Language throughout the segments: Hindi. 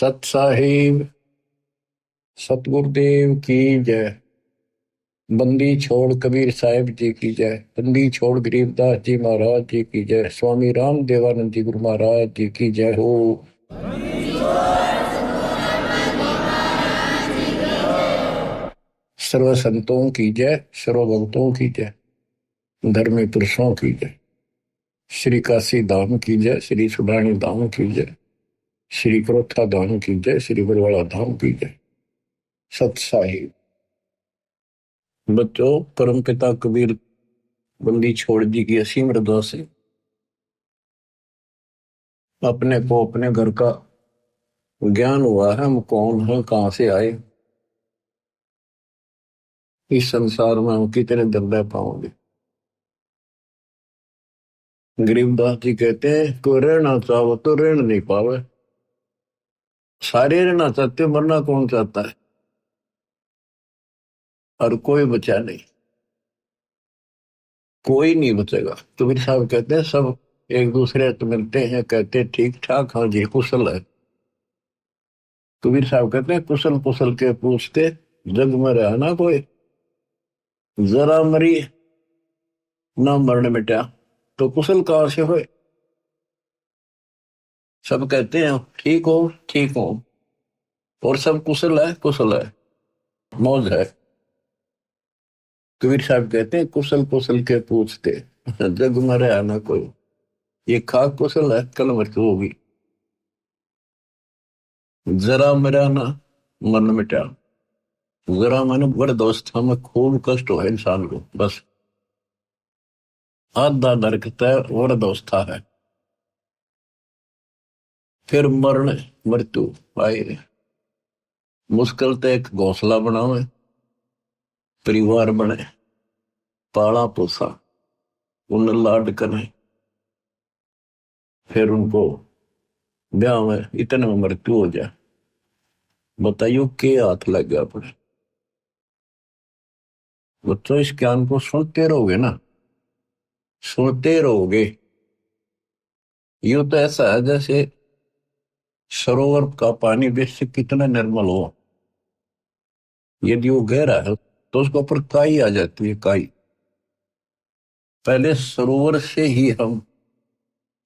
सत साहिब सतगुरुदेव की जय। बंदी छोड़ कबीर साहिब जी की जय। बंदी छोड़ गरीबदास जी महाराज जी की जय। स्वामी राम देवानंद जी गुरु महाराज जी की जय हो। सर्व संतों की जय, सर्व भक्तों की जय, धर्मी पुरुषों की जय। श्री काशी धाम की जय, श्री सुडानी धाम की जय, श्री क्रोथा धाम की जय, श्री बरवाड़ा धाम की जय। सत साहिब बच्चों, परम पिता कबीर बंदी छोड़ जी की असीम रजा से अपने को अपने घर का ज्ञान हुआ है। हम कौन हैं, कहां से आए, इस संसार में हम कितने दिन रह पाओगे। गरीबदास जी कहते हैं कोई रहना चाहो तो रहना नहीं पावे। सारे रहना चाहते, मरना कौन चाहता है, और कोई बचा नहीं, कोई नहीं बचेगा। कबीर साहब कहते हैं सब एक दूसरे से मिलते हैं, कहते ठीक ठाक, हाँ जी कुशल है। कबीर साहब कहते हैं कुशल कुशल के पूछते, जग में रहा ना कोई, जरा मरी ना मरण मिटा, तो कुशल कहां से होए। सब कहते हैं ठीक हो ठीक हो, और सब कुशल है, मौज है। कबीर साहब कहते हैं कुशल कुशल के पूछते, जग मरे आना कोई, ये खाक कुशल है, कल मृत्यु होगी। जरा मेरा ना मन मिटा, जरा मन बड़ दोस्त, हमें खूब कष्ट हो इंसान को, बस आधा नरकता है और दोस्ता है। फिर मरण मृत्यु आई, मुश्किल तो एक घोंसला बनावे, परिवार बने, पाला पोसा, उन्हें लाड करे, फिर उनको ब्याह में इतने में मृत्यु हो जाए। बताइयो के हाथ लग गया अपने। बच्चों इस ज्ञान को सुनते रहोगे ना, सुनते रहोगे। यूं तो ऐसा है जैसे सरोवर का पानी बेशक कितना निर्मल हो, यदि वो गहरा है तो उसके ऊपर काई आ जाती है, काई। पहले सरोवर से ही हम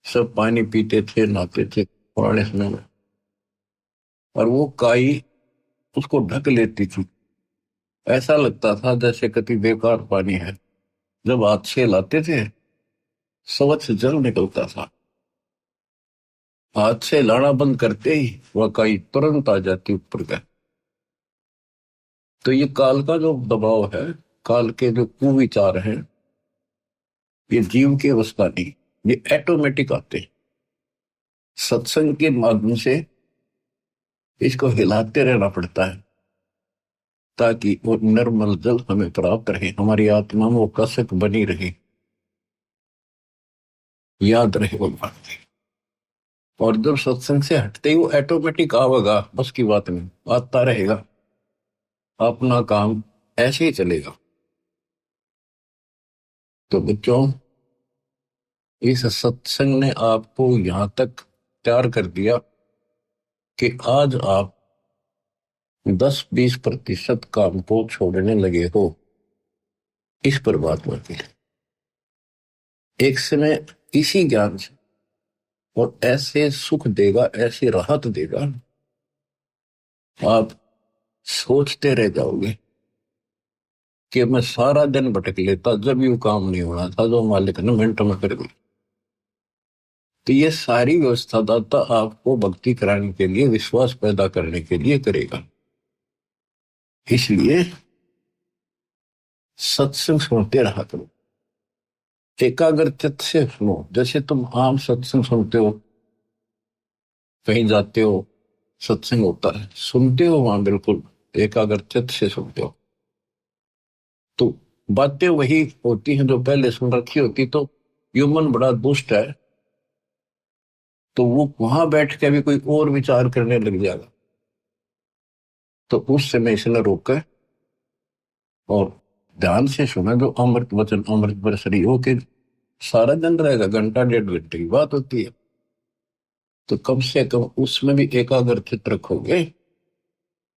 सब पानी पीते थे, नहाते थे पुराने समय में, और वो काई उसको ढक लेती थी। ऐसा लगता था जैसे कति बेकार पानी है। जब हाथ से लाते थे स्वच्छ जल निकलता था, हाथ से लाना बंद करते ही वह काई तुरंत आ जाती ऊपर का। तो ये काल का जो दबाव है, काल के जो कुविचार हैं, ये जीव की अवस्था नहीं, ये ऑटोमेटिक आते हैं। सत्संग के माध्यम से इसको हिलाते रहना पड़ता है, ताकि वो निर्मल जल हमें प्राप्त रहे, हमारी आत्मा में वो कसक बनी रहे, याद रहे वो बात। और जब सत्संग से हटते ही वो ऑटोमेटिक आवेगा, बस की बात नहीं, आता रहेगा, अपना काम ऐसे ही चलेगा। तो बच्चों, इस सत्संग ने आपको यहां तक तैयार कर दिया कि आज आप 10-20% काम को छोड़ने लगे हो इस परमात्मा के लिए, एक समय इसी ज्ञान से, और ऐसे सुख देगा, ऐसी राहत देगा, आप सोचते रह जाओगे कि मैं सारा दिन भटक लेता, जब यू काम नहीं होना था जो मालिक ने मिनटों में कर दी। तो ये सारी व्यवस्था दाता आपको भक्ति कराने के लिए, विश्वास पैदा करने के लिए करेगा। इसलिए सत्संग सुनते रहा करो, एकाग्र चित्त से सुनो। जैसे तुम आम सत्संग सुनते हो, कहीं जाते हो, सत्संग होता है, सुनते हो वहां बिल्कुल एकाग्र चित्त से सुनते हो, तो बातें वही होती हैं जो पहले सुन रखी होती। तो ह्यूमन बड़ा दुष्ट है, तो वो वहां बैठ के भी कोई और विचार करने लग जाएगा। तो उस समय इसने रोका और ध्यान से सुना, जो अमृत वचन अमृत बरसरी हो के सारा दिन रहेगा, घंटा 1.5 घंटे की बात होती है। तो कम से कम उसमें भी एकाग्रचित रखोगे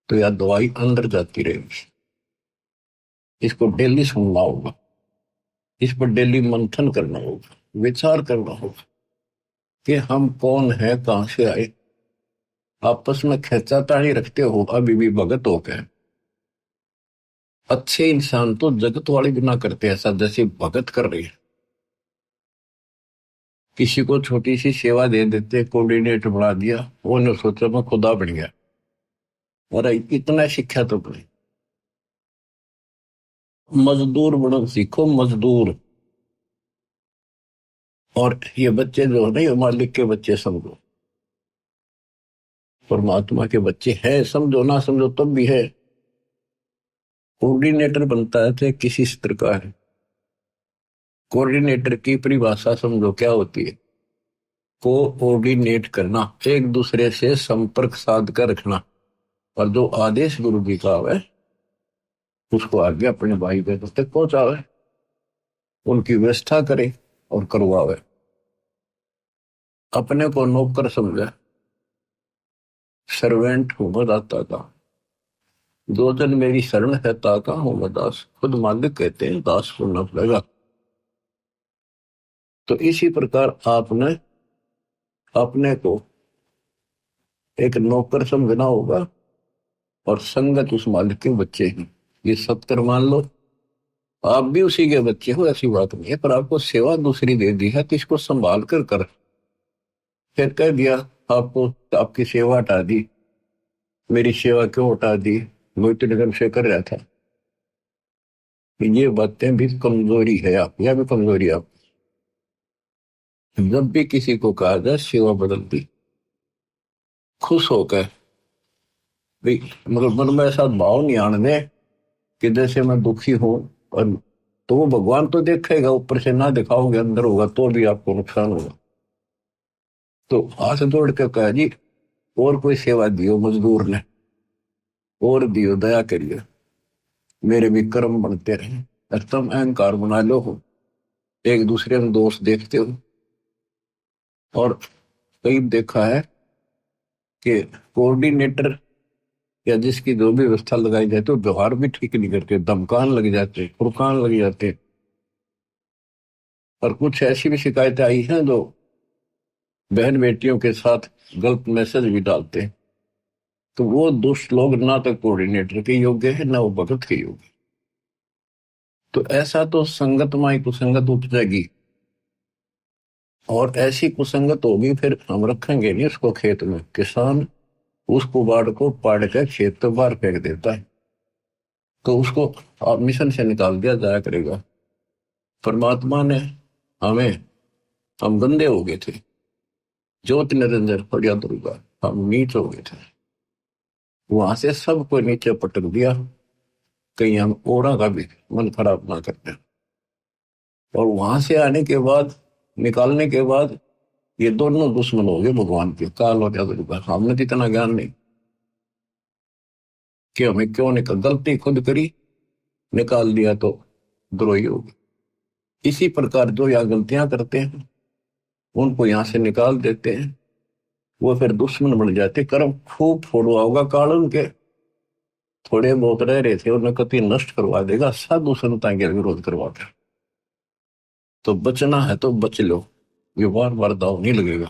तो यह दवाई अंदर जाती रहेगी। इसको डेली सुनना होगा, इस पर डेली मंथन करना होगा, विचार करना होगा कि हम कौन है, कहां से आए। आपस में खेचातानी रखते हो अभी भी भगत हो गए। अच्छे इंसान तो जगत वाले भी ना करते ऐसा जैसे भगत कर रहे हैं। किसी को छोटी सी सेवा दे देते, कोऑर्डिनेटर बना दिया, वो ने सोचा मैं खुदा बन गया। और इतना शिक्षा तो पड़े। मजदूर बनो सीखो, मजदूर। और ये बच्चे जो है ना, ये मालिक के बच्चे समझो, परमात्मा के बच्चे हैं, समझो ना समझो तब भी है। कोऑर्डिनेटर बनता है तो किसी स्तर का है। कोऑर्डिनेटर की परिभाषा समझो क्या होती है। कोऑर्डिनेट करना, एक दूसरे से संपर्क साध कर रखना, और जो आदेश गुरु जी का है उसको आगे अपने भाई बहनों तक पहुंचावे, उनकी व्यवस्था करे और करवावे। अपने को नौकर समझे, सर्वेंट हूं मैं दाता का, दो जन मेरी शरण है ताका हूं मैं दास। खुद मालिक कहते हैं दास को न पड़ेगा। तो इसी प्रकार आपने अपने को एक नौकर समझना होगा, और संगत उस मालिक के बच्चे हैं। ये सत्कर मान लो, आप भी उसी के बच्चे हो, ऐसी बात नहीं है, पर आपको सेवा दूसरी दे दी है तो इसको संभाल कर फिर कह दिया आपको आपकी सेवा हटा दी। मेरी सेवा क्यों हटा दी, वो इतने दिन से कर रहा था। ये बातें भी कमजोरी है आप, यह भी कमजोरी है आप। जब भी किसी को कहा जाए सेवा बदल दी, खुश होकर भाई, मगर मन में ऐसा भाव नहीं आने दे कि जैसे मैं दुखी हूं। और तो वो भगवान तो देखेगा, ऊपर से ना दिखाओगे अंदर होगा तो भी आपको नुकसान होगा। तो हाथ जोड़ के कहा जी, और कोई सेवा दियो मजदूर ने, और दियो, दया करिए, मेरे भी कर्म बनते रहे। और तुम अहंकार बना लो हो, एक दूसरे में दोष देखते हो। और कई देखा है कि कोऑर्डिनेटर या जिसकी जो भी व्यवस्था लगाई जाती है, वो व्यवहार भी ठीक नहीं करते, धमकान लग जाते, फुरकान लग जाते। और कुछ ऐसी भी शिकायतें आई हैं जो बहन बेटियों के साथ गलत मैसेज भी डालते हैं। तो वो दुष्ट लोग ना तो कोऑर्डिनेटर के योग्य है, ना वो भगत के योग्य। तो ऐसा तो संगत माई कुसंगत उपजेगी, और ऐसी कुसंगत होगी फिर हम रखेंगे नहीं उसको खेत में। किसान उस कुबाड़ को पाड़ कर खेत तो बाहर फेंक देता है, तो उसको आप मिशन से निकाल दिया जाया करेगा। परमात्मा ने हमें, हम गंदे हो गए थे, ज्योति निरंजन फरिया दुर्गा, हम नीच हो गए थे, वहां से सबको नीचे पटक दिया। कहीं हम ओरा का भी मन खराब ना करते। और वहां से आने के बाद, निकालने के बाद, ये दोनों दुश्मन हो गए भगवान के, काल और दुर्गा। हमने तो इतना ज्ञान नहीं कि हमें क्यों निकल, गलती खुद करी, निकाल दिया तो द्रोही हो गए। इसी प्रकार जो यहाँ गलतियां करते हैं उनको यहाँ से निकाल देते हैं, वो फिर दुश्मन बन जाते। कर्म खूब फोड़वा होगा काल उनके, थोड़े बहुत रह रहे थे उन्हें कति नष्ट करवा देगा, साधु संतां के विरोध करवा कर। तो बचना है तो बच लो, ये बार बार दाव नहीं लगेगा।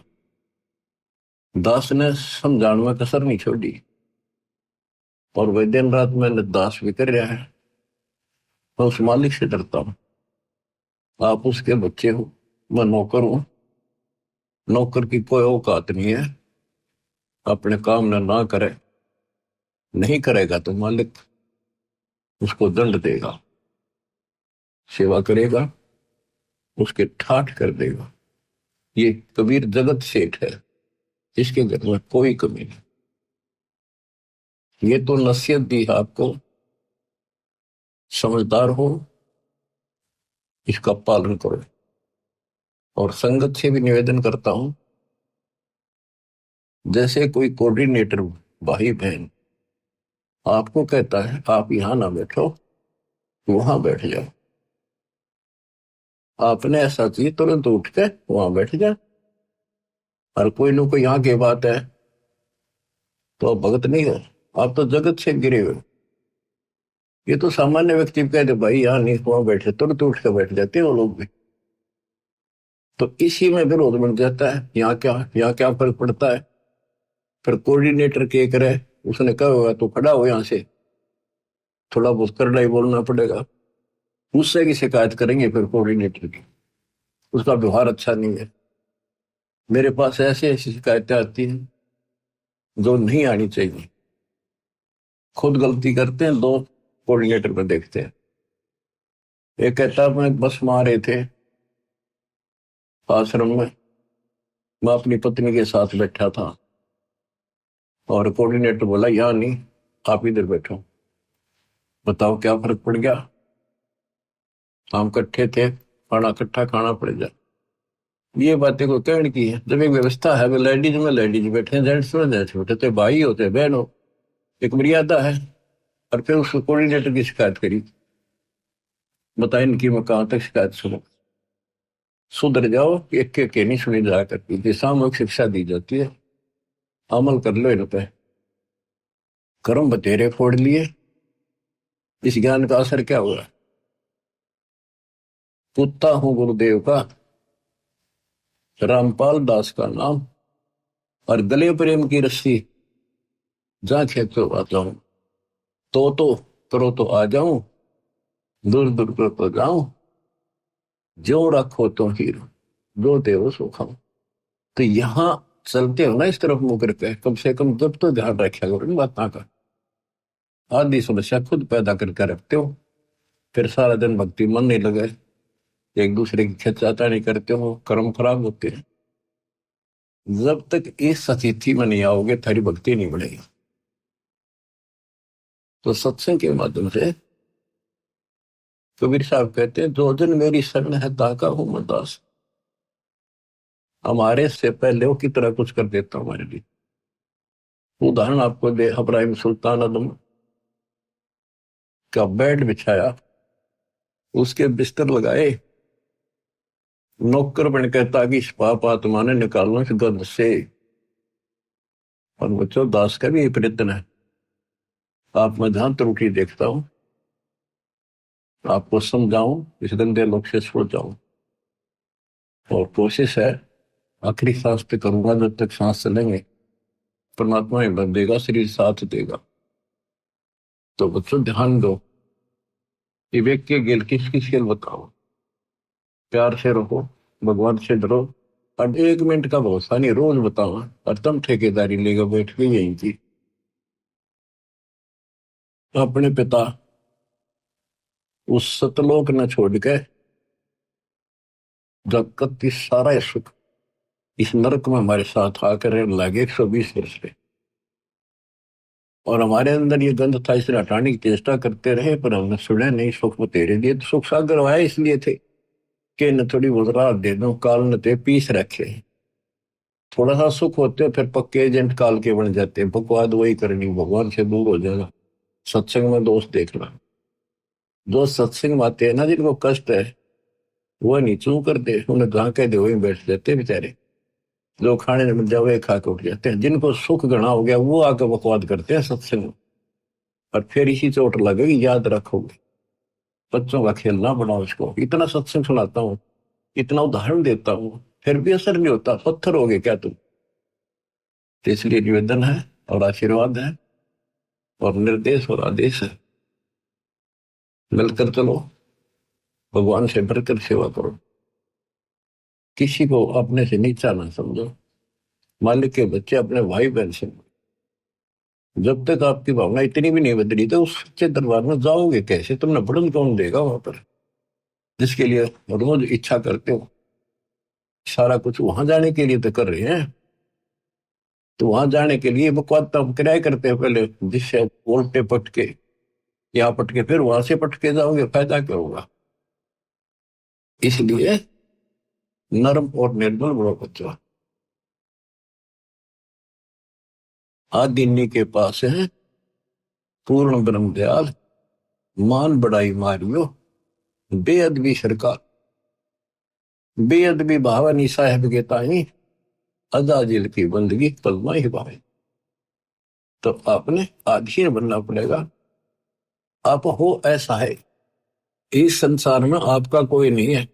दास ने समझाने में कसर नहीं छोड़ी, और वह दिन रात मैंने दास भी कर रहा है। मैं उस मालिक से डरता हूं, आप उसके बच्चे हो, मैं नौकर हूं। नौकर की कोई औकात नहीं है, अपने काम ना करे, नहीं करेगा तो मालिक उसको दंड देगा, सेवा करेगा उसके ठाठ कर देगा। ये कबीर जगत सेठ है, इसके घर में कोई कमी नहीं। ये तो नसीहत दी है आपको, समझदार हो, इसका पालन करो। और संगत से भी निवेदन करता हूं, जैसे कोई कोऑर्डिनेटर भाई बहन आपको कहता है आप यहां ना बैठो, वहां बैठ जाओ, आपने ऐसा चाहिए तुरंत उठ के वहां बैठ जाए। और कोई न कोई यहाँ की बात है तो आप भगत नहीं हो, आप तो जगत से गिरे हुए हो। ये तो सामान्य व्यक्ति कह दे भाई यहाँ नहीं, वहां बैठे तुरंत उठ के बैठ जाते हैं वो लोग भी। तो इसी में विरोध बन जाता है, यहाँ क्या फर्क पड़ता है। फिर कोऑर्डिनेटर के करे, उसने कहा होगा तो खड़ा हो यहाँ से, थोड़ा बहुत करड़ा ही बोलना पड़ेगा, उससे की शिकायत करेंगे फिर कोऑर्डिनेटर की, उसका व्यवहार अच्छा नहीं है। मेरे पास ऐसी ऐसी शिकायतें आती हैं जो नहीं आनी चाहिए। खुद गलती करते हैं, दो कोऑर्डिनेटर पर देखते हैं। एक कहता मैं बस में आ रहे थे आश्रम में, मैं अपनी पत्नी के साथ बैठा था और कोऑर्डिनेटर बोला यहाँ नहीं, आप इधर बैठो। बताओ क्या फर्क पड़ गया, हम इकट्ठे थे, खाना इकट्ठा खाना पड़ जाए। ये बातें को कहने की है, जब एक व्यवस्था है, लेडीज में लेडीज बैठे, जेंट्स में जेंट्स बैठे, तो भाई होते बहन हो, एक मर्यादा है। और फिर उस कोऑर्डिनेटर की शिकायत करी, बताए इनकी मैं कहां तक शिकायत सुनूं। सुधर जाओ, एक के नहीं सुनी जा करती थी, सामूहिक शिक्षा दी जाती है, अमल कर लो इन पे। कर्म बतेरे फोड़ लिए, इस ज्ञान का असर क्या हुआ। कुत्ता हूं गुरुदेव का, रामपाल दास का नाम, और गले प्रेम की रस्सी, जहां खेतो आ जाऊं, तो करो तो आ जाऊं, दूर दूर करो तो जाऊं, जो रखो तो हीरो, जो देव सो खाऊं। तो यहां चलते हो ना इस तरफ मुंह करके, कम से कम जब तो ध्यान रखा करो इन बातों का। आधी समस्या खुद पैदा करके रखते हो, फिर सारा दिन भक्ति मन नहीं लगे, एक दूसरे की खिंचाता नहीं करते हो, कर्म खराब होते हैं। जब तक इस स्थिति में नहीं आओगे थारी भक्ति नहीं बढ़ेगी। तो सत्संग के माध्यम से कबीर साहब कहते हैं, जो जन मेरी शरण है ताका हूं मैं दास। हमारे से पहले वो की तरह कुछ कर देता हमारे लिए। उदाहरण आपको दे, इब्राहिम सुल्तान आदम का बेड बिछाया, उसके बिस्तर लगाए, नौकर बन कहता कि इस पाप आत्मा ने निकालना इस गंध से। और बच्चों, दास का भी ये प्रयत्न है, आप मैं जहां त्रुटि देखता हूं आपको समझाऊं, इस गंदे लोग से छुड़ जाऊं। और कोशिश है आखिरी सांस पे करूंगा, जब तक सांस चलेंगे परमात्मा हिम्मत देगा, शरीर साथ देगा। तो बच्चों ध्यान दो, विवेक के गेल किस किस खेल बताओ, प्यार से रहो, भगवान से डरो, और 1 मिनट का भरोसा नहीं, रोज बताओ। और तुम ठेकेदारी लेगा बैठ के यहीं की, अपने पिता उस सतलोक न छोड़ के, जब कति सारा सुख इस नरक में हमारे साथ आकर लगे 120 वर्ष पे, और हमारे अंदर ये गंध था, इसे हटाने की चेष्टा करते रहे, पर हमने सुने नहीं। सुख में तेरे दिए, तो सुख सागर आए इसलिए थे कि न थोड़ी बहुत राहत दे दो, काल न ते पीस रखे। थोड़ा सा सुख होते फिर पक्के एजेंट काल के बन जाते, बकवाद वही करनी, भगवान से दूर हो जाना, सत्संग में दोष देखना। जो सत्संग में आते हैं ना, जिनको कष्ट है वो नहीं चू करते, उन्हें जहां कह दे वही बैठ जाते बेचारे। जो खाने में मिल जाए वही खा के उठ जाते हैं। जिनको सुख घना हो गया वो आके बकवाद करते हैं सत्संग में, और फिर इसी चोट लगेगी, याद रखोगे। बच्चों का खेलना बनाओ इसको, इतना सत्संग सुनाता हूँ, इतना उदाहरण देता हूँ, फिर भी असर नहीं होता, पत्थर हो गए क्या तुम। तो इसलिए निवेदन है और आशीर्वाद है और निर्देश और आदेश है, मिलकर चलो, भगवान से बढ़कर सेवा करो, किसी को अपने से नीचा ना समझो, मालिक के बच्चे अपने भाई बहन से। जब तक आपकी भावना इतनी भी नहीं बदली तो उस सच्चे दरबार में जाओगे कैसे, तुमने बढ़न कौन देगा वहां पर, जिसके लिए रोज इच्छा करते हो। सारा कुछ वहां जाने के लिए तो कर रहे हैं, तो वहां जाने के लिए बकवाद तो हम किराए करते हैं पहले, जिससे उल्टे पटके यहाँ पटके फिर वहां से पटके जाओगे, फायदा क्या होगा। इसलिए नर्म और निर्मल बड़ो बच्चों, आदिन्नी के पास है पूर्ण ब्रह्म दयाल, मान बढ़ाई मारियो बेअदबी सरकार। बेअदबी भावनी साहेब के ताई, अजाजिल की बंदगी पलमा ही पाए। तो आपने आधीन बनना पड़ेगा। आप हो ऐसा है, इस संसार में आपका कोई नहीं है।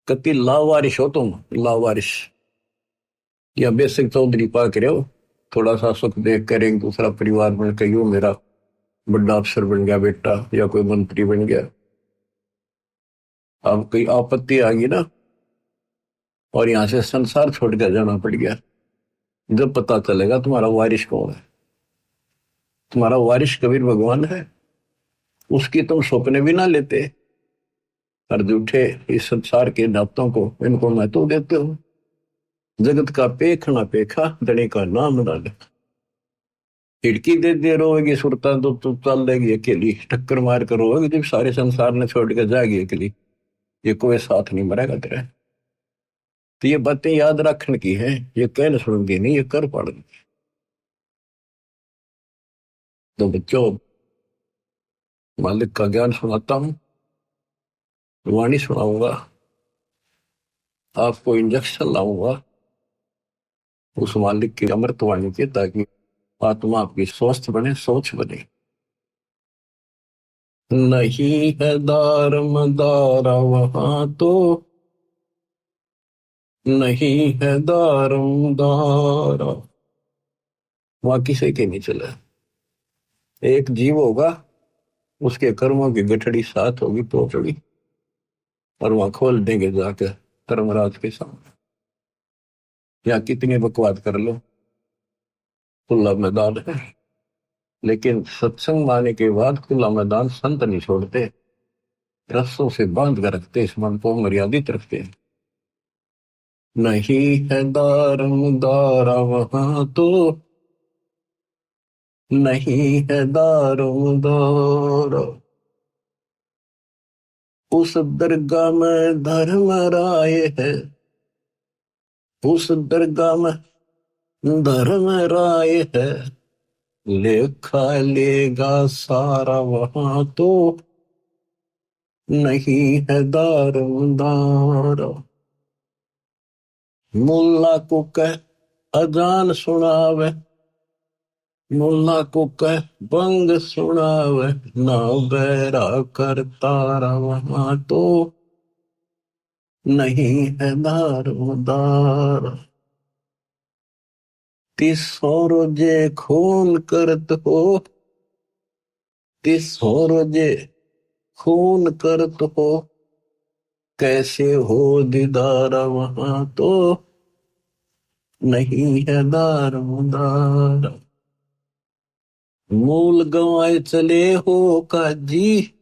कति लावारिश हो तुम, लावारिश या बेसिक चौधरी पा के रहो। थोड़ा सा सुख देख कर एक दूसरा परिवार बन के यूं मेरा बड़ा अफसर बन गया बेटा, या कोई मंत्री बन गया। अब कोई आपत्ति आ गई ना, और यहां से संसार छोड़ कर जाना पड़ गया, जब पता चलेगा तुम्हारा वारिश कौन है। तुम्हारा वारिश कबीर भगवान है, उसकी तुम सपने भी ना लेते। और झूठे इस संसार के नातों को, इनको महत्व देते हो। जगत का पेख ना पेखा, धनी का नाम ना ले। खिड़की दे दे रोएगी सुरता तो चल देगी अकेली, टक्कर मार कर रोएगी जब सारे संसार ने छोड़ के जाएगी अकेली। ये कोई साथ नहीं मरेगा तेरा। तो ये बातें याद रखने की है, ये कहने सुनगी नहीं, ये कर पड़ेगी। तो बच्चों, मालिक का ज्ञान सुनाता हूं, वाणी सुनाऊंगा, आपको इंजेक्शन लाऊंगा उस मालिक की अमृत वाणी के, ताकि आत्मा आपकी स्वस्थ बने, सोच बने। नहीं है दार मदारा वहां तो, नहीं है दारम दारा, वहां किसी के नहीं चला। एक जीव होगा, उसके कर्मों की गठड़ी साथ होगी पोचड़ी, और वहां खोल देंगे जाकर धर्मराज के सामने। या कितनी बकवाद कर लो, खुला मैदान है। लेकिन सत्संग माने के बाद खुला मैदान संत नहीं छोड़ते, रस्सों से बांध कर रखते, इस मन को मर्यादित रखते। नहीं है दारम दारा वहां तो, नहीं है दारम दारा, उस दरगाह में धर्म राय है, उस दरगाह में धर्म राय है। लेखा लेगा सारा वहां तो, नहीं है दारम दारा। मुल्ला को कह अजान सुनावे, मुल्ला को कह बंग सुनावे, ना बैरा कर तारा वहां तो, नहीं है दारोदार। तिसो रोजे खून करत हो, तिसो रोजे खून करत हो, कैसे हो दीदार वहां तो, नहीं है दारोदार। मूल गवाए चले हो काजी,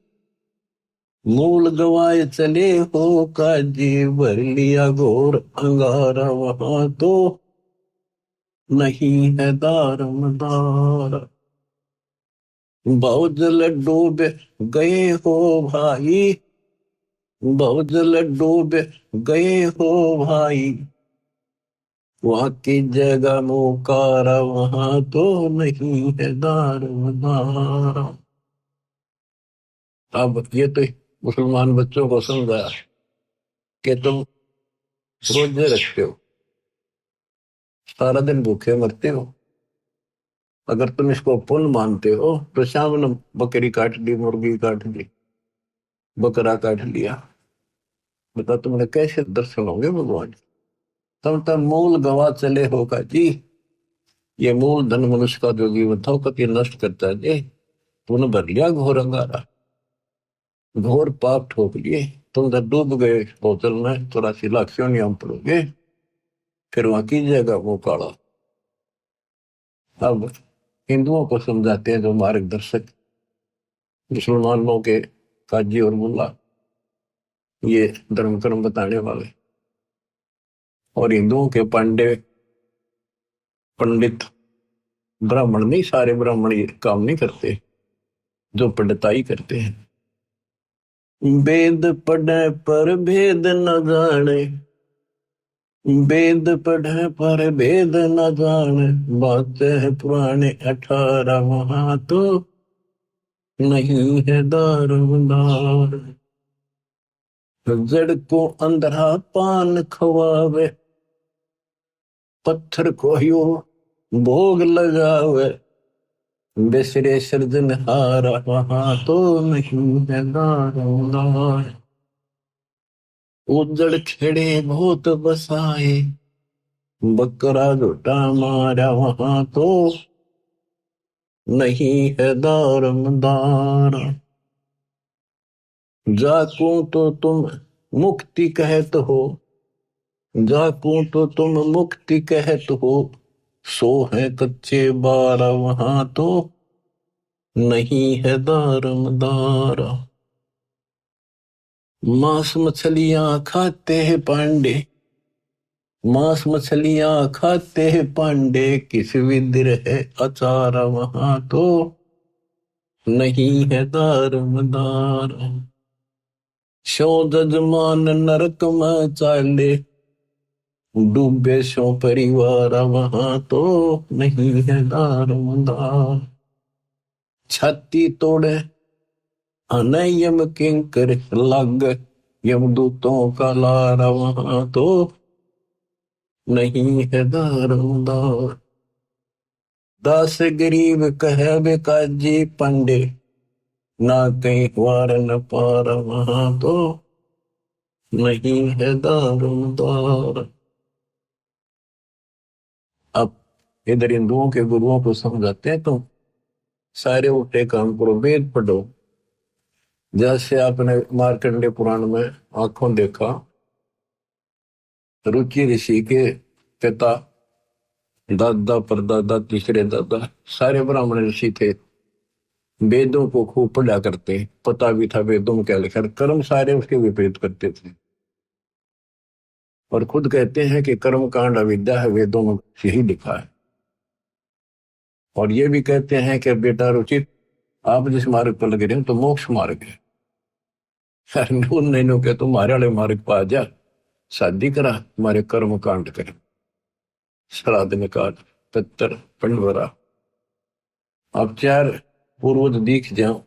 मूल गवाए चले हो काजी, भर लिया घोर अंगारा वहां तो, नहीं है दारमदार। बहुजल डूब गए हो भाई, बहुजल डूब गए हो भाई, वहां की जगह मोकारा वहां तो, नहीं है दारमदार। अब ये तो मुसलमान बच्चों को समझाया कि तुम रोजे रखते हो, सारा दिन भूखे मरते हो। अगर तुम इसको पुण्य मानते हो तो शाम ने बकरी काट ली, मुर्गी काट ली, बकरा काट लिया, बता तुमने कैसे दर्शन होंगे भगवान। तुम तब मूल गवा चले होगा जी। ये मूल धन मनुष्य का जो जीवन था कभी नष्ट करता है जी। तूने भर लिया घोर अंगारा, घोर पाप ठोक लिए, तुम जब डूब गए बोतल में 84 लाख क्यों नहीं हम पड़ोगे, फिर वहां कीजिएगा वो काला। अब हिंदुओं को समझाते हैं जो मार्गदर्शक, मुसलमानों के काजी और मुल्ला, ये धर्म कर्म बताने वाले, और हिंदुओं के पांडे पंडित, ब्राह्मण नहीं, सारे ब्राह्मण ये काम नहीं करते, जो पंडिताई करते हैं। वेद पढ़े पर भेद न जाने, वेद पढ़े पर भेद न जाने, बातें है पुराने 18 वहां तो, नहीं है दारोदार। जड़ को अंधरा पान खवावे, पत्थर को यो भोग लगावे, बिसरे सृजनहारा वहां तो नहीं है दारोमदार। उजड़ खेड़े बहुत बसाए, बकरा झूठा मारा वहां तो नहीं है दारोमदार। जाकू तो तुम मुक्ति कहत हो, जाकू तो तुम मुक्ति कहत हो, सो है कच्चे बारा वहां तो नहीं है दारोमदार। मांस मछलियां खाते हैं पांडे, मांस मछलियां खाते हैं पांडे, किस विद्र है अचारा वहां तो नहीं है दारोमदार। शो जजमान नरक में चाले, डूबे शो परिवार वहां तो नहीं है दारोमदार। छाती तोड़े अनयम किंकर लग, यमदूतों का लारा वहां तो नहीं है दारोमदार। दास गरीब कहे बेकाजी पंडे, ना कहीं वार न पार वहां तो नहीं है दारोमदार। अब इधर हिंदुओं के गुरुओं को समझाते हैं, तो सारे उल्टे काम करो, वेद पढ़ो। जैसे आपने मार्कंडे पुराण में आंखों देखा, रुचि ऋषि के पिता, दादा परदादा तीसरे दादा सारे ब्राह्मण ऋषि थे, वेदों को खूब पढ़ा करते, पता भी था वेदों में क्या लिखा, कर्म सारे उसके विपरीत करते थे। और खुद कहते हैं कि कर्म कांड अविद्या है, वेदों में यही लिखा है। और ये भी कहते हैं कि बेटा रुचित, आप जिस मार्ग पर लगे रहे हो तो मोक्ष मार्ग है, नहीं के तुम्हारे वाले मार्ग पर आ जा, शादी करा, तुम्हारे कर्म कांड कर, श्राद्ध निकाल, पितर पंडवरा। अब चार पूर्वज दिख जाओ,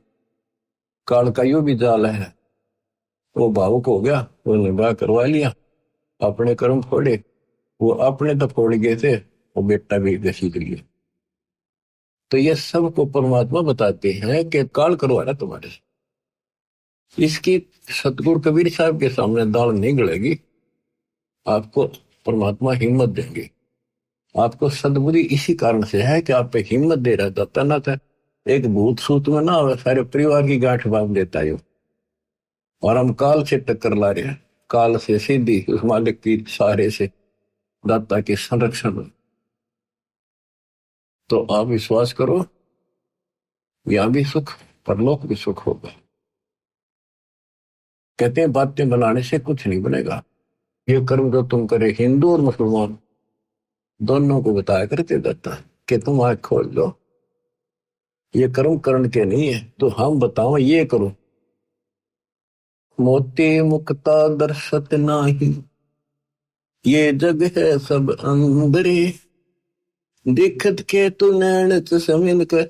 काल का यो भी जाल है, वो भावुक हो गया, वो निभा करवा लिया, अपने कर्म फोड़े, वो अपने तो फोड़ गए थे, वो बेटा भी घसीट लिया। तो ये सबको परमात्मा बताते हैं कि काल करवाना तुम्हारे से। इसकी सतगुरु कबीर साहब के सामने दाल नहीं गलेगी, आपको परमात्मा हिम्मत देंगे। आपको सदबुद्धि इसी कारण से है कि आप पे हिम्मत दे रहा था, ना था एक भूत सूत में ना हो, सारे परिवार की गांठ बांध देता है। और हम काल से टक्कर ला रहे हैं, काल से सीधी उस मालिक की सहारे से, दाता के संरक्षण में। तो आप विश्वास करो, यहां भी सुख, परलोक भी सुख होगा। कहते हैं बातें बनाने से कुछ नहीं बनेगा। ये कर्म जो तुम करे, हिंदू और मुसलमान दोनों को बताया करते दाता कि तुम आंख खोल लो, ये कर्म करण के नहीं है, तो हम बताओ ये करो। मोती मुक्ता दर्शत नाही, ये जग है सब अंदरे, दिखत के तू नैन समिल कर,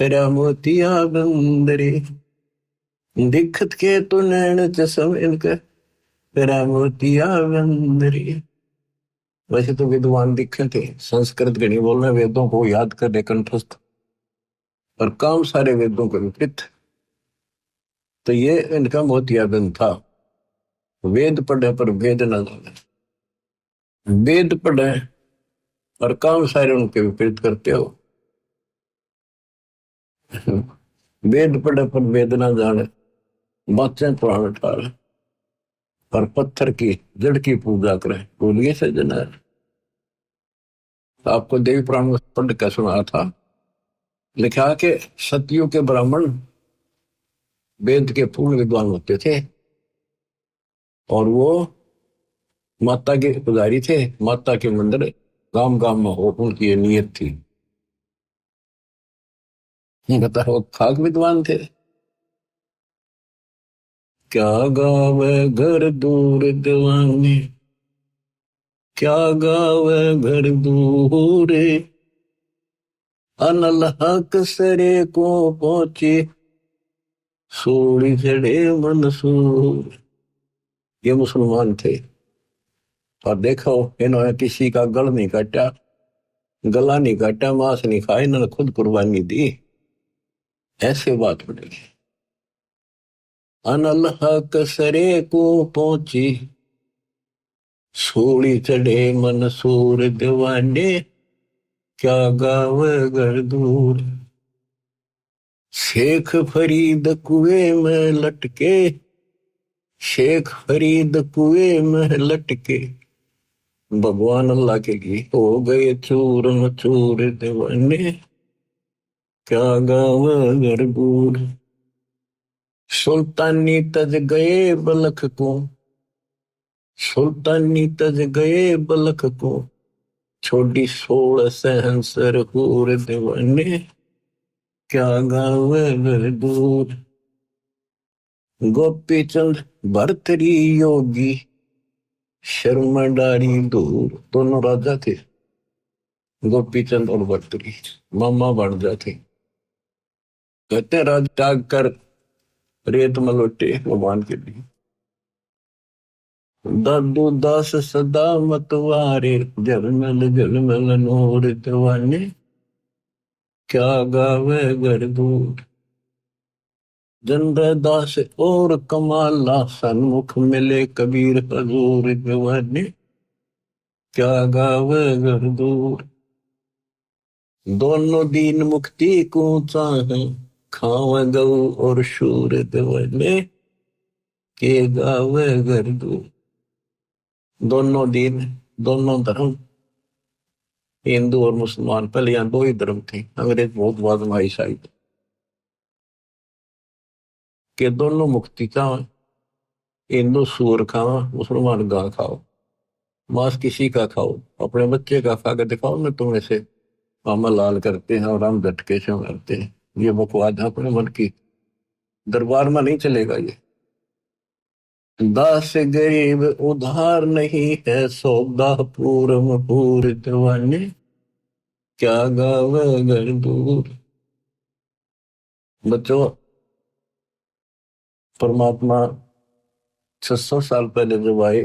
तेरा मोतिया बंदरे, दिखत के तू नैन समिल कर, तेरा मोतिया बंदरे। वैसे तो विद्वान दिखे थे, संस्कृत गणी बोलने, वेदों को याद करने कंठस्थ, और काम सारे वेदों के विपरीत। तो ये इनका मोतियाबिंद था। वेद पढ़े पर वेद न जाने, वेद पढ़े और काम सारे उनके विपरीत करते हो। वेद पढ़े पर वेद न जाने, बातें पुराण ठार, और पत्थर की जड़ की पूजा करें, बोलिए से जना। आपको देवी पुराण में पढ़ कर सुना था, लिखा कि सतियों के ब्राह्मण वेद के पूर्ण विद्वान होते थे, और वो माता के पुजारी थे, माता के मंदिर गांव गांव में हो, उनकी ये नियत थी। बताओ, खाक विद्वान थे। क्या गावे घर दूर दीवाने, क्या गावे घर दूर, अनल हक सरे को पहुंचे, सोड़ी चढ़े मंसूर। ये मुसलमान थे, और देखो इन्होंने किसी का गल नहीं काटा, गला नहीं काटा, मांस नहीं खाया, इन्होंने खुद कुर्बानी दी। ऐसे बात बनेगी। अनलह कसरे को पहुंची, सूली चढ़े मंसूर दीवाने, क्या गाव घर दूर। शेख फरीद कुएं में लटके, शेख फरीद कुएं में लटके, भगवान अल्लाह के लिए हो गए चूर मचूर दीवाने, क्या गाँव घर दूर। सुल्तानी तज गए बलख को, सुल्तानी तज गए बलख को, छोड़ी 16 सहंसर हूर दीवाने, क्या गाँव घर दूर। गोपी चंद भरतरी योगी, शर्मा डारी दूर। दोनों राजा थे, गोपी चंद और भरतरी, मामा भांजा थे। कहते राज त्याग कर रेत में लौटे भगवान के लिए। दादू दास सदा मतवारे, झलमल झलमल नूर दीवाने, क्या गावे घर दूर। जंदर दास और कमाला, सन्मुख मिले कबीर हजूर दीवाने, क्या गावे घर दूर। दोनों दीन मुक्ति को चाहे, खावे गऊ और शूर दीवाने, के गावे घर दूर। दोनों दीन, दोनों धर्म, हिंदू और मुसलमान, पहले यहाँ दो ही धर्म थे, अंग्रेज बहुत बाद में आई शायद, के दोनों मुक्ति चाहो। हिंदू सूअर खाओ, मुसलमान गां खाओ, मांस किसी का खाओ, अपने बच्चे का खा के दिखाओ ना तुम ऐसे मामा लाल करते हैं और हम झटके से मारते हैं। ये बकवाद है अपने मन की, दरबार में नहीं चलेगा ये। दास गरीब उधार नहीं है, सौदा पूरम पूर दीवाने, क्या गावे घर दूर। बच्चों, परमात्मा 600 साल पहले जब आए,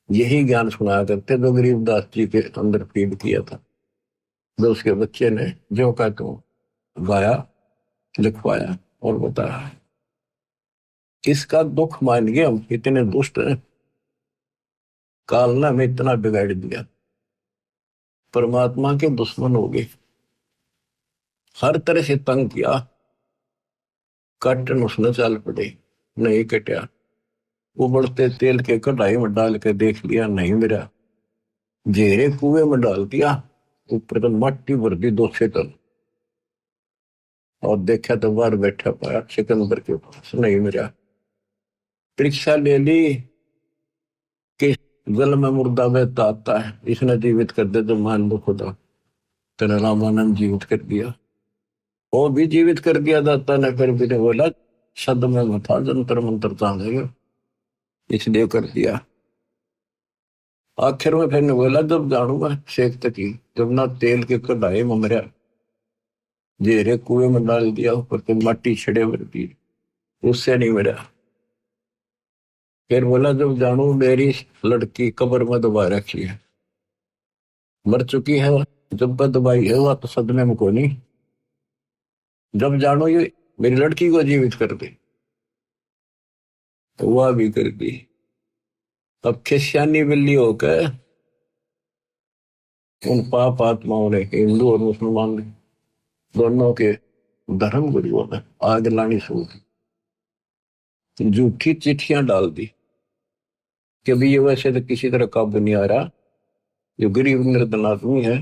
यही ज्ञान सुनाया करते जो गरीबदास जी के अंदर फीड किया था, जो उसके बच्चे ने जो का तो गाया, लिखवाया और बताया। इसका दुख मान गए हम, इतने दुष्ट हैं, काल ने हमें इतना बिगाड़ दिया, परमात्मा के दुश्मन हो गए, हर तरह से तंग किया, काटन उसने चल पड़े, नहीं कटा। उबलते तेल के कढ़ाई में डाल के देख लिया, नहीं मिला, जेरे कुएं में डाल दिया, ऊपर तो मट्टी भर दी 200 टन, और देखा तो बाहर बैठा पाया सिकंदर के पास, नहीं मिला। परीक्षा ले ली कि जल में मुर्दा बहता आता है, इसने जीवित कर दे तो मान लो खुदा, तेरा रामानंद जीवित कर दिया, वो भी जीवित कर दिया दाता ने, फिर भी ने बोला शब्द में मथा जंतर मंत्र तांगेगा, इसलिए कर दिया। आखिर में फिर ने बोला जब जानूंगा शेख तकी, जब ना तेल के कढ़ाई में मरा, जेरे कुएं में डाल दिया, ऊपर तो मट्टी छड़े भर दी, उससे नहीं मरा। फिर बोला जब जानू मेरी लड़की कब्र में दबा रखी है, मर चुकी है, जब दबाई है वह तो सदमे में को नहीं, जब जानो ये मेरी लड़की को जीवित कर दे, तो वह भी कर दी। अब खिसियानी बिल्ली होकर उन पाप आत्माओं ने, हिंदू और मुसलमान ने, दोनों के धर्म गुरुओं ने आग लानी शुरू की, झूठी चिट्ठियां डाल दी कि अभी ये वैसे तो किसी तरह काबू नहीं आ रहा, जो गरीब निर्धन आदमी है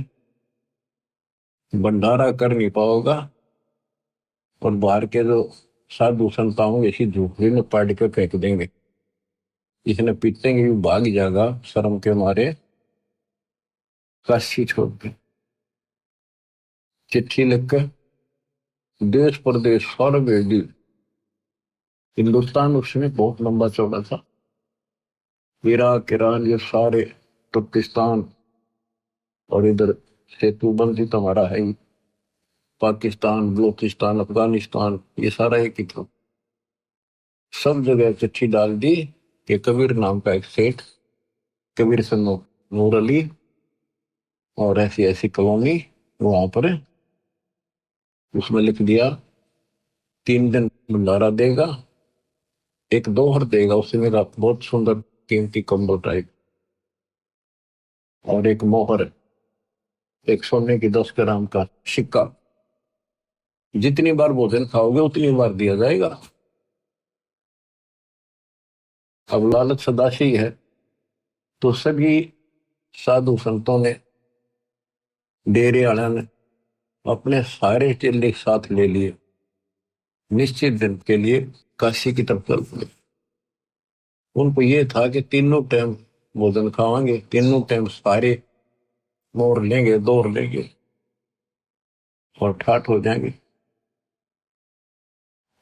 भंडारा कर नहीं पाओगा, और बाहर के जो साधु संताओं ऐसी झूठी में पाड़ के फेंक देंगे, इसने पीटेंगे भी भाग जाएगा शर्म के मारे, काशी छोड़ के। चिट्ठी लिखकर देश प्रदेश सारे भेज दी। हिंदुस्तान उसमें बहुत लंबा चौड़ा था, इराक ईरान ये सारे, तुर्किस्तान, और इधर सेतुबंदी तो हमारा है ही, पाकिस्तान, बलूचिस्तान, अफगानिस्तान, ये सारा एक ही था। सब जगह चिट्ठी डाल दी कि कबीर नाम का एक सेठ कबीर से नूर अली और ऐसी ऐसी कॉलोनी वहां पर है। उसमें लिख दिया 3 दिन भंडारा देगा, एक दोहर देगा उसे मेरा बहुत सुंदर कीमती कंबल टाइप, और एक मोहर, एक सोने की 10 ग्राम का सिक्का। जितनी बार भोजन खाओगे उतनी बार दिया जाएगा। अब लालच सदाशी है, तो सभी साधु संतों ने, डेरे वाला ने अपने सारे चेले साथ ले लिए, निश्चित दिन के लिए काशी की तरफ चल पड़े। उनको ये था कि तीनों टाइम भोजन खावांगे, तीनों टाइम सारे मोर लेंगे, दौड़ लेंगे और ठाठ हो जाएंगे।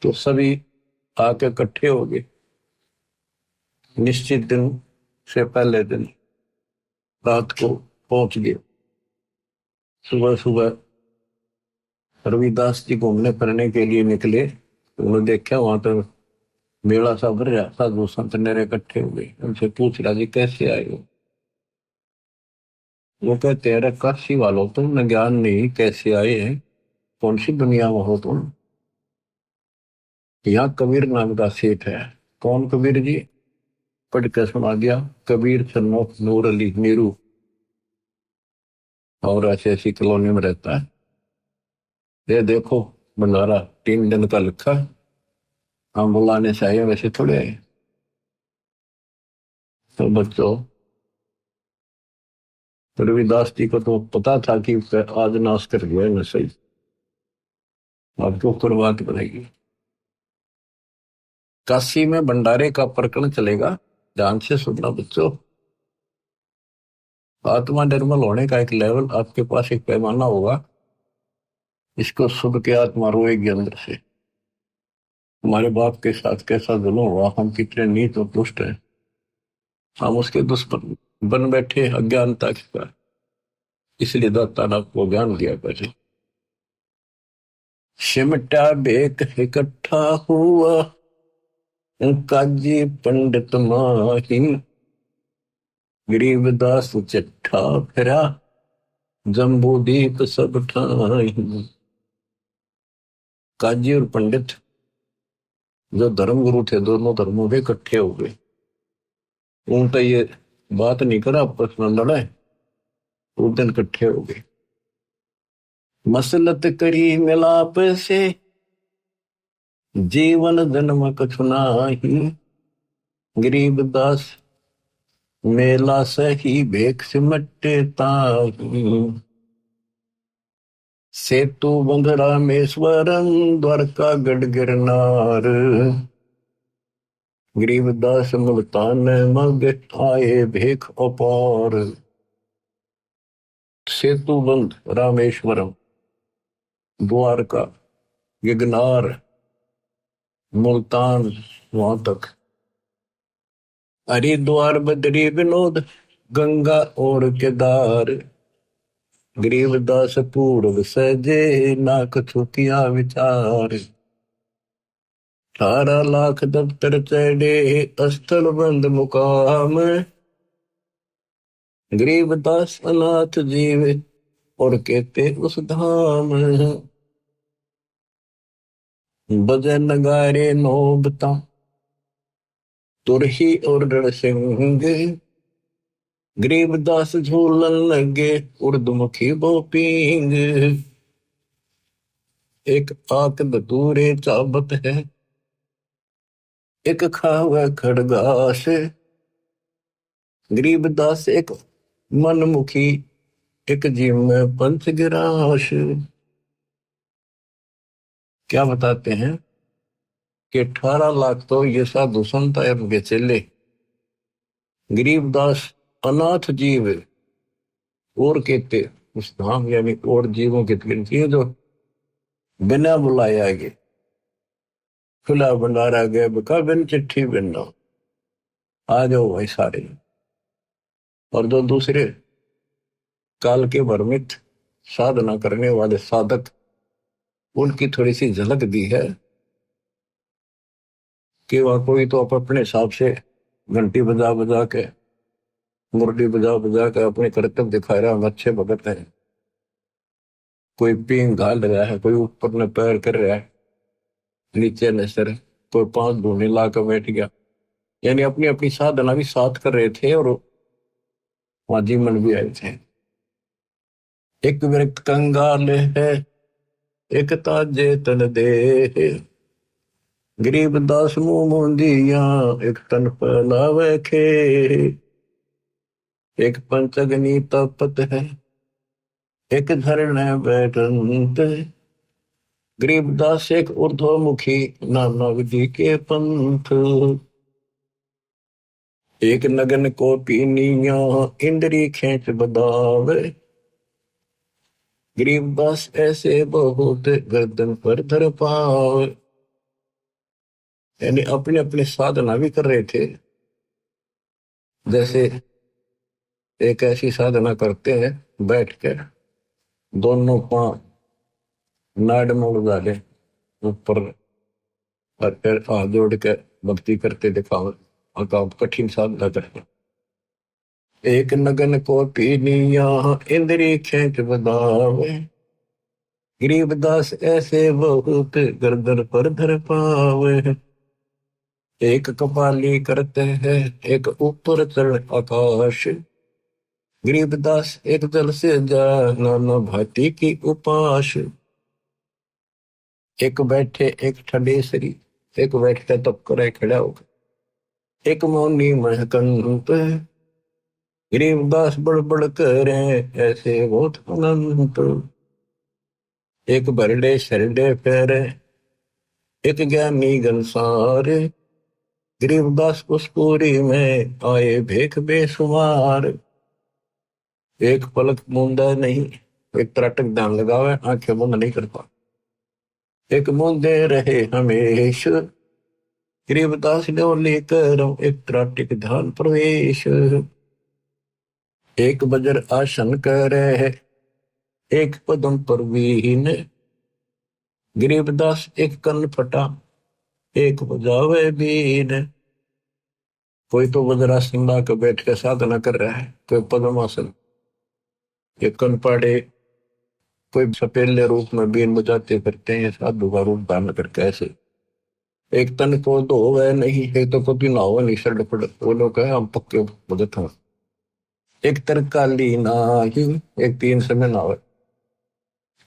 तो सभी आके इकट्ठे हो गए। निश्चित दिन से पहले दिन रात को पहुंच गए। सुबह सुबह रविदास जी घूमने फिरने के लिए निकले। उन्होंने देखा वहां तो मेला सा भर रहा, साधु संत नेरे इकट्ठे हो गए। उनसे पूछ रहा जी कैसे आए हो? वो कहते हैं अरे काशी वालों, तुमने ज्ञान नहीं, कैसे आए हैं? कौन सी दुनिया में हो तुम? यहाँ कबीर नाम का सेठ है। कौन कबीर जी? पढ़ के सुना दिया, कबीर सन्नो नूर अली नीरू, और ऐसी ऐसी कॉलोनी में रहता है। ये देखो भंडारा 3 दिन का लिखा, हम बुलाने से आए, वैसे थोड़े आए। तो बच्चों, रविदास जी को तो पता था कि आज नाश कर गया न सही, आपको कुर्बात बनेगी। काशी में भंडारे का प्रकरण चलेगा, ध्यान से सुनना बच्चों। आत्मा निर्मल होने का एक लेवल आपके पास, एक पैमाना होगा, इसको सुन के आत्मा रोएगी अंदर से। हमारे बाप के साथ कैसा जुल्म हुआ, हम कितने नीच और दुष्ट हैं, हम उसके दुश्मन बन बैठे अज्ञानता के कारण। इसलिए दाता ने आपको ज्ञान दिया पहले। सिमटा बेक इकट्ठा हुआ, काजी पंडित माहिन, गरीबदास चट्ठा फिरा, जम्बूदीप सब ठाई। काजी और पंडित जो धर्म गुरु थे, दोनों धर्मों के इकट्ठे हो गए। उनका ये बात नहीं करा, आपस में लड़ाए, उस दिन इकट्ठे हो गए। मसलत करी मिलाप से, जीवन जन्म कछु नाही, गरीबदास मेला सही भेख सिमटे ताही। सेतु बंध रामेश्वरम, द्वारका गढ़ गिरनार, गरीबदास मुल्तान मग आए भेख अपार। सेतु बंध रामेश्वरम, द्वारका, गिरनार, मुल्तान, वहां तक, हरिद्वार बद्री विनोद, गंगा और केदार, गरीबदास पूर्व सजे, ना कछु किया विचार। 18 लाख दफ्तर चढ़े, स्थल बंद मुकाम, गरीबदास अनाथ जीव और कहते उस धाम। बजे नगारे नौबता, तुरही और रणसिंह, गरीबदास झूलन लगे, उर्दमुखी बोपिंग। एक आक दूरे चाबत है, एक खावे खड़गास, गरीबदास एक मनमुखी, एक जीव में पंच गिराश। क्या बताते हैं कि 18 लाख तो ये साधु संत है, उनके चेले, गरीबदास अनाथ जीव और कहते उस धाम, यानी और जीवों की गिनती है जो बिना बुलाए आ गए। खुला भंडारा गए, बका बिन चिट्ठी बिन, आ जाओ भाई सारे। और जो दूसरे काल के भ्रमित साधना करने वाले साधक, उनकी थोड़ी सी झलक दी है कि वह कोई तो अपने हिसाब से घंटी बजा बजा के मुरली बजा बजा कर अपने कर्तव्य दिखा रहा, हम अच्छे भगत हैं। कोई पींग घाल रहा है, कोई ऊपर में पैर कर रहा है, नीचे न सर, कोई पांव धोने ला कर बैठ गया। यानी अपनी अपनी साधना भी साथ कर रहे थे और वहां जीवन भी आए थे। एक व्यक्त कंगाल है, एक ताजे तन दे, गरीब दास मुंह मोंदिया, एक तन फैलावे खे, एक पंचगनी तपत है, एक धरने बैठंत, गरीबदास एक ऊर्ध्वमुखी, नाना विधि के पंथ, एक नगन को पीनिया, इंद्री खेच बदावे, गरीबदास ऐसे बहुत, गर्दन पर धर पावे। यानी अपने अपने साधना भी कर रहे थे। जैसे एक ऐसी साधना करते हैं, बैठ कर दोनों पांव नाड़ में डाले ऊपर, और फिर हाथ जोड़ के भक्ति करते दिखाओ, और काम कठिन साधना करते। एक नगन को पीनिया, इंद्री खेच बदावे, गरीबदास ऐसे बहुत, गर्दन पर धर पावे। एक कपाली करते हैं, एक ऊपर चढ़ आकाश, गरीबदास एक जल से जा, नाना भांति की उपास। एक बैठे एक ठंडेसरी, एक बैठ के तप करे खड़ा होकर, एक मौनी महकंत, गरीबदास बड़ करे, ऐसे बहुत अनंत। एक बरडे शरडे फेरे, एक ज्ञानी गंसार, गरीबदास उस पूरी में आए भेख बेसुमार। एक पलक मूंदा नहीं, एक त्राटक ध्यान लगावे, आंखें बंद नहीं करता, एक मूंदे रहे हमेश, गरीबदास ने लेकर एक त्राटक ध्यान प्रवेश। एक बजर आसन करे, एक पदम पर वीन, गरीबदास एक कन फटा, एक बजावे बीन। कोई तो वज्रासन ला कर बैठ के साधना कर रहा है, कोई पद्मासन, एक कन पाड़े, कोई सपेले रूप में बीन बजाते करते हैं, साधु का रूप धारण करके ऐसे। एक तन को धोवे नहीं, एक तो कभी नहावे नहीं, सड़ पड़, वो लोग कहे हम पक्के भगत हैं। एक तरकाली नाही, एक तीन समय नहावे,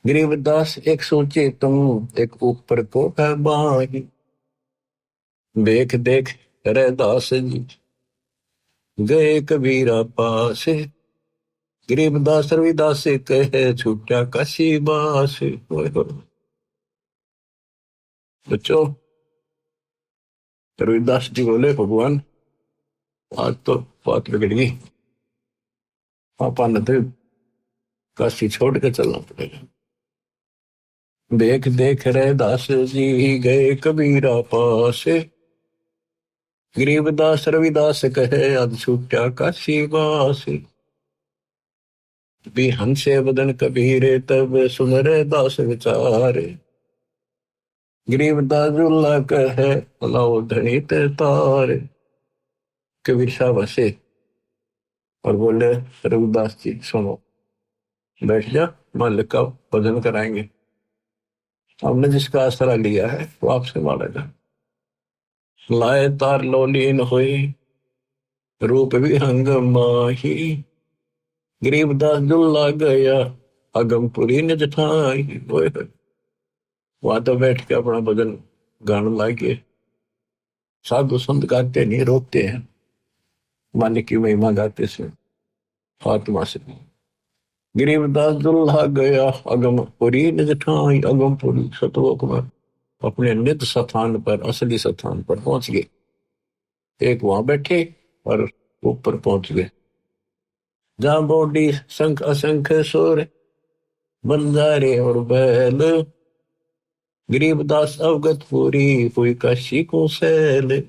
गरीबदास एक सोचे तुम, एक ऊपर को है बाही। देख देख रे दास जी, गए कबीरा पास, गरीबदास रविदास से कहे, छूटा काशी बास। बच्चों, रविदास जी बोले, भगवान आज तो बात बिगड़ गई, पापा ने तो काशी छोड़ के चलना पड़ेगा। देख देख रे दास जी, गए कबीरा पास, गरीबदास रविदास कहे, आज छूटा काशी बास। भी हंसे बदन कबीरे, तब सुन रे दास विचार, गरीबदास जुल्ला कहे, लाओ धनी ते तार। कबीर साहब हंसे और बोले, रविदास जी सुनो, बैठ जा, मालिक का भजन कराएंगे। हमने जिसका आसरा लिया है वो आपसे मांगेगा। लाए तार लोलीन हुई, रूप विहंग माही, गरीबदास जुल्ला गया, अगमपुरी निज ठाई। वहां तो बैठ के अपना भजन गाने लागे। साधु संत गाते नहीं, रोकते हैं, मालिक की महिमा गाते से आत्मा से। गरीबदास दुल्हा गया, अगमपुरी निज ठाई, अगमपुरी सतलोक में अपने निज स्थान पर, असली स्थान पर पहुंच गए। एक वहां बैठे और ऊपर पहुंच गए, जहां बॉडी शंख असंख्य सुर, बंजारे और बैल, गरीबदास अवगत पूरी हुई काशी को सैल।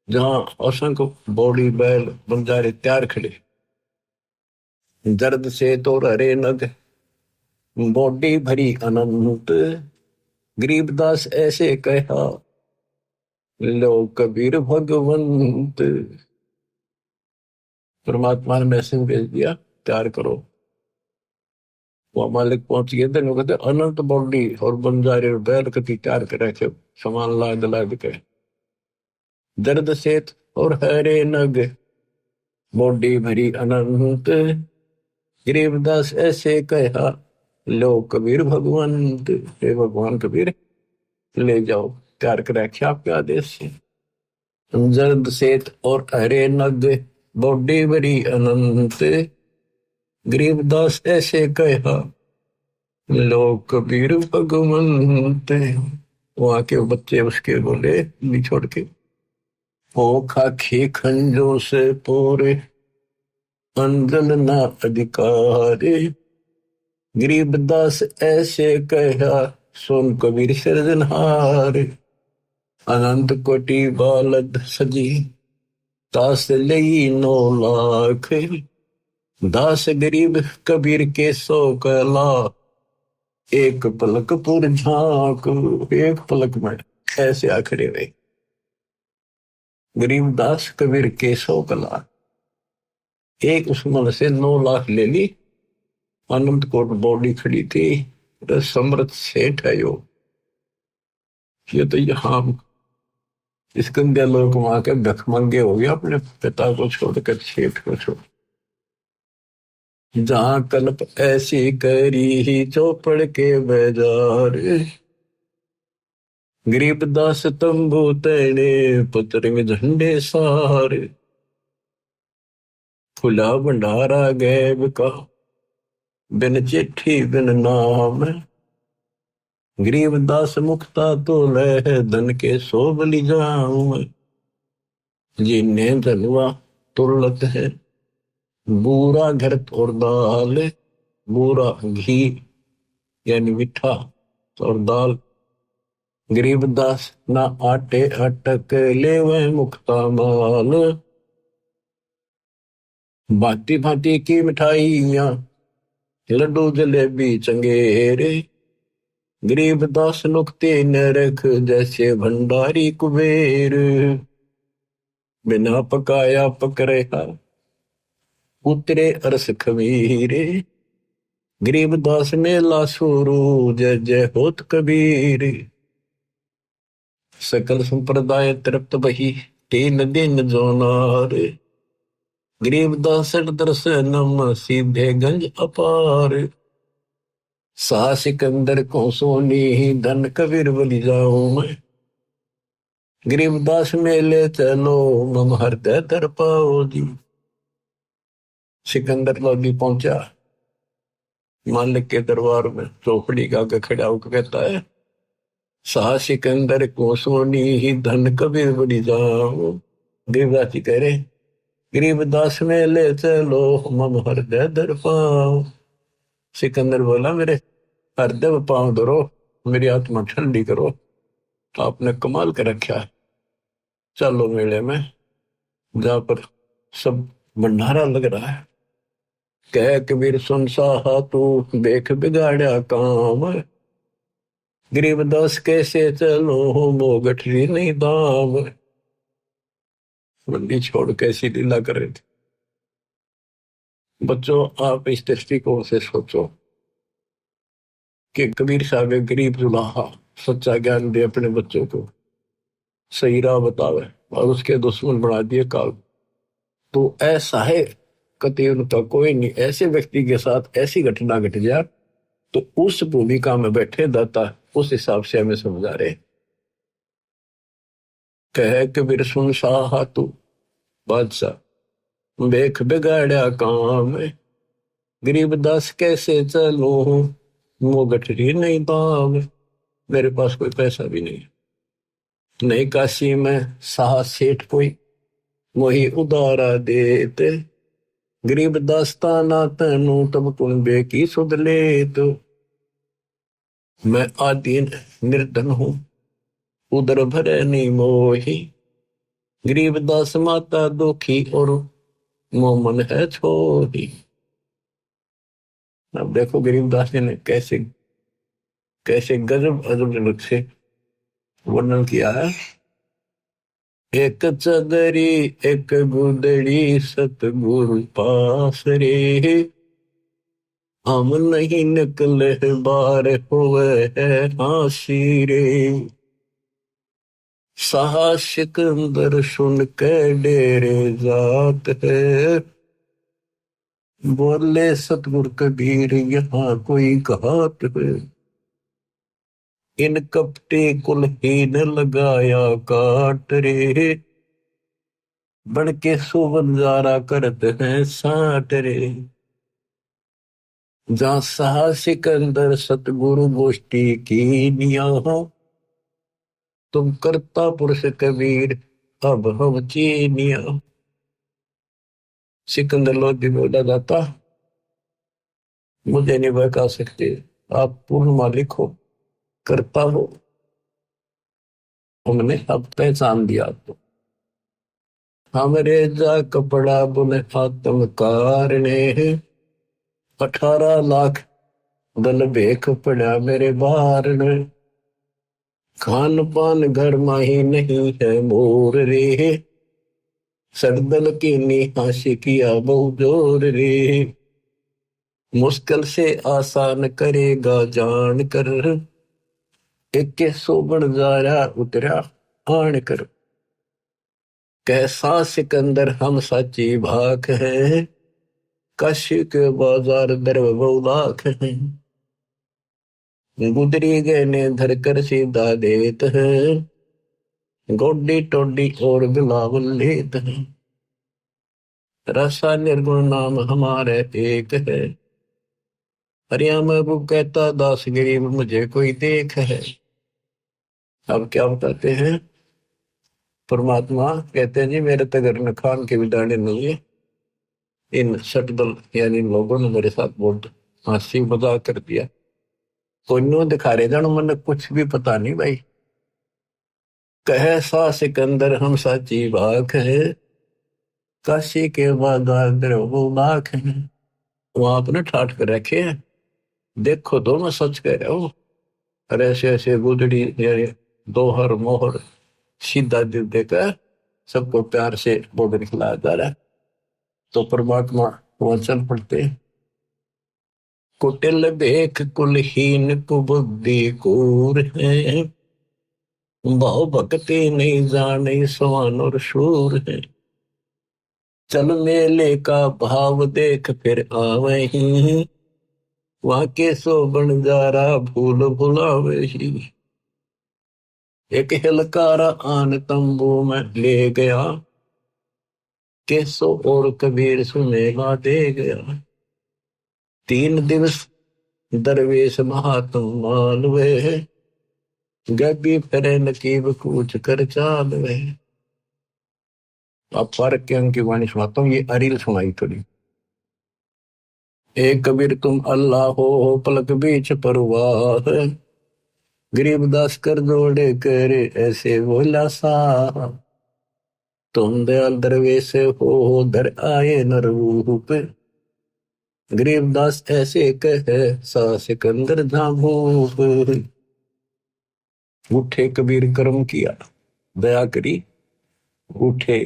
जहां असंख्य बॉडी बैल बंजारे तैयार खड़े, दर्द से तो हरे नग, बॉडी भरी अनंत, गरीबदास ऐसे कहा, लो कबीर भगवंत। परमात्मा ने मैसेज भेज दिया, तैयार करो। वो मालिक पहुंच गए थे, कहते अनंत बॉडी और बंजारे बैल कति तैयार करे थे, सामान लाद लाद के। दर्द से और हरे नग बॉडी भरी अनंत, गरीबदास ऐसे कहा लो कबीर भगवंत। हे भगवान कबीर, ले जाओ, तैयार कर रखे आपके आदेश से। जर्द सेत और हरे नग बॉडी भरी अनंत, गरीबदास ऐसे कहा लो कबीर भगवंत। वहां के बच्चे उसके बोले नहीं छोड़ के, ओ खाखी खंजो से पूरे अंजन ना अधिकारे, गरीबदास ऐसे कहा सोन कबीर सिरजनहार। अनंत कोटि बालद सजी दास लई 9 लाख, दास गरीब कबीर के 100 कला, एक पलक पुर झांक। एक पलक में ऐसे आखड़े हुए गरीबदास कबीर के 100 कला, एक उसमन से 9 लाख ले ली। अनंत कोट बॉडी खड़ी थी, समृद्ध सेठ है यो। ये तो यहाँ इस गंदे लोग वहां के भिखमंगे हो गए, अपने पिता को छोड़कर सेठ को छोड़। जहां कल्प ऐसी करी ही चौपड़ के बाजार, गरीबदास तंबू तने पुत्र में झंडे सार। खुला भंडारा गैब का बिन चिट्ठी बिन नाम, गरीबदास मुक्ता तो लह धन के सो बलि जाऊं। जिन्ने धनवा तुरलत है बूरा घृत और दाल, बूरा घी यानी मीठा और दाल। गरीबदास ना आटे अटक ले वह मुक्ता माल, भांति भांति की मिठाइयां लड्डू जलेबी चंगेरे, गरीबदास नुकते न रख जैसे भंडारी कुबेर। बिना पकाया पक रहा उतरे अरस खमीरे, गरीबदास मेला शुरू जय जय होत कबीर। सकल संप्रदाय तृप्त बही 3 दिन जो नार, गरीबदास दर्शनम सीधे गंज अपार। सा सिकंदर को सोनी धन कबीर बलि जाऊं मैं, गरीबदास मेले चलो मम हृदय दर पाओ जी। सिकंदर लोधी पहुंचा मालिक के दरबार में, चौपड़ी का आगे खड़ा होकर कहता है सा सिकंदर को सोनी ही धन कबीर बलि जाऊं। गरीबदास जी कह रहे गरीबदास मेले चलो मम हृदय दर पाओ। सिकंदर बोला मेरे हृदय में पांव धरो, मेरी आत्मा ठंडी करो। तो आपने कमाल कर रखा है, चलो मेले में जहां पर सब भंडारा लग रहा है। कह कबीर सुन साहा तू देख बिगाड़ा काम, गरीबदास कैसे चलो मो गठरी नहीं दाम। मंडी छोड़ कैसी लीला कर रहे थे। बच्चों आप इस दृष्टिकोण से सोचो कि कबीर साहब एक गरीब जुलाहा सच्चा ज्ञान दे अपने बच्चों को, सही राह बतावे, और उसके दुश्मन बना दिए काल। तो ऐसा है कति उनका कोई नहीं, ऐसे व्यक्ति के साथ ऐसी घटना घट जाए तो उस भूमिका में बैठे दाता उस हिसाब से हमें समझा रहे। कह कबीर सुन साहा तू बादशाह देख बिगाड़ा काम, गरीबदास कैसे चलो वो गठरी नहीं दाम। मेरे पास कोई पैसा भी नहीं, नई काशी में साह सेठ कोई वही उदारा देते, गरीबदास ताना तनु तब कुंबे की सुध ले। तो मैं आदीन निर्धन हूं उदर भरे नहीं मोही, गरीबदास माता दुखी और मोमन है छोही। अब देखो गरीबदास जी ने कैसे कैसे गजब अजब से वर्णन किया है। एक चदरी एक गुदड़ी सतगुरु पास रे, हम नहीं निकले बार हुए है हासी रे। साहा सिकंदर सुन के डेरे जात है, बोले सतगुरु कबीर यहाँ कोई घात है। इन कपटे कुलहीन लगाया काट रे, बन के सुबंजारा करते हैं साट रे। जहाँ साहा सिकंदर सतगुरु गोष्ठी की निया हो, तुम करता पुरुष कबीर अब हम चीनिया। सिकंदर लोधी बोला जाता, मुझे नहीं बहका सकते, आप पूर्ण मालिक हो, करता हो, हमने अब पहचान दिया आपको। हमरे जा कपड़ा बुने आत्मकार ने, 18 लाख दल भेख पड़ा मेरे बार ने। खान पान घर माही नहीं है मोर रे, सरदल की निहाशी किया बहु जोर रे। मुश्किल से आसान करेगा जान कर, एक सोबन जारा उतरा आन कर। कैसा सिकंदर हम सच्ची भाख है, काशी के बाजार दर बहुलाख है। गुदरी गए ने धर कर सीधा देत है, गोडी टोडी और बिलावल लेत है। रसा निर्गुण नाम हमारे एक है, हरिया महबूब कहता दास गरीब मुझे कोई देख है। अब क्या बताते हैं, परमात्मा कहते हैं जी मेरे तगर न खान के भी दाने नहीं है। इन सटदल यानी इन लोगों ने मेरे साथ बहुत हंसी मजाक कर दिया। कोई नो दिखा रहे जानो मन कुछ भी पता नहीं भाई। कहे सा सिकंदर हम साची बाख है, काशी के बाजार वो बाख है। वहां अपने ठाठ कर रखे हैं, देखो दो मैं सच कह रहा हूँ। और ऐसे ऐसे गुदड़ी यानी दोहर मोहर सीधा दिल देकर सबको प्यार से बोल खिलाया जा रहा है। तो परमात्मा वचन पढ़ते, कुटिल देख कुलहीन कुबुद्धि कूर है, भाव भक्ति नहीं जाने सवान और शूर है। चल मेले का भाव देख फिर आवे ही, वहां के सो बन जा रहा भूल भुलावे ही। एक हिलकारा आन तंबू में ले गया, केसो और कबीर सुनेगा दे गया। 3 दिवस दरवेश महात्म मालवे, गबी फिरे नकीब कूच कर चालवे। अब फर्क के अंक की वाणी सुनाता हूँ, ये अरील सुनाई थोड़ी। एक कबीर तुम अल्लाह हो पलक बीच परवाह, गरीबदास कर जोड़े करे ऐसे बोला सा। तुम दयाल दरवेश हो धर आए न रूप, गरीबदास ऐसे कहे सा सिकंदर झाभूप। उठे कबीर कर्म किया दया करी, उठे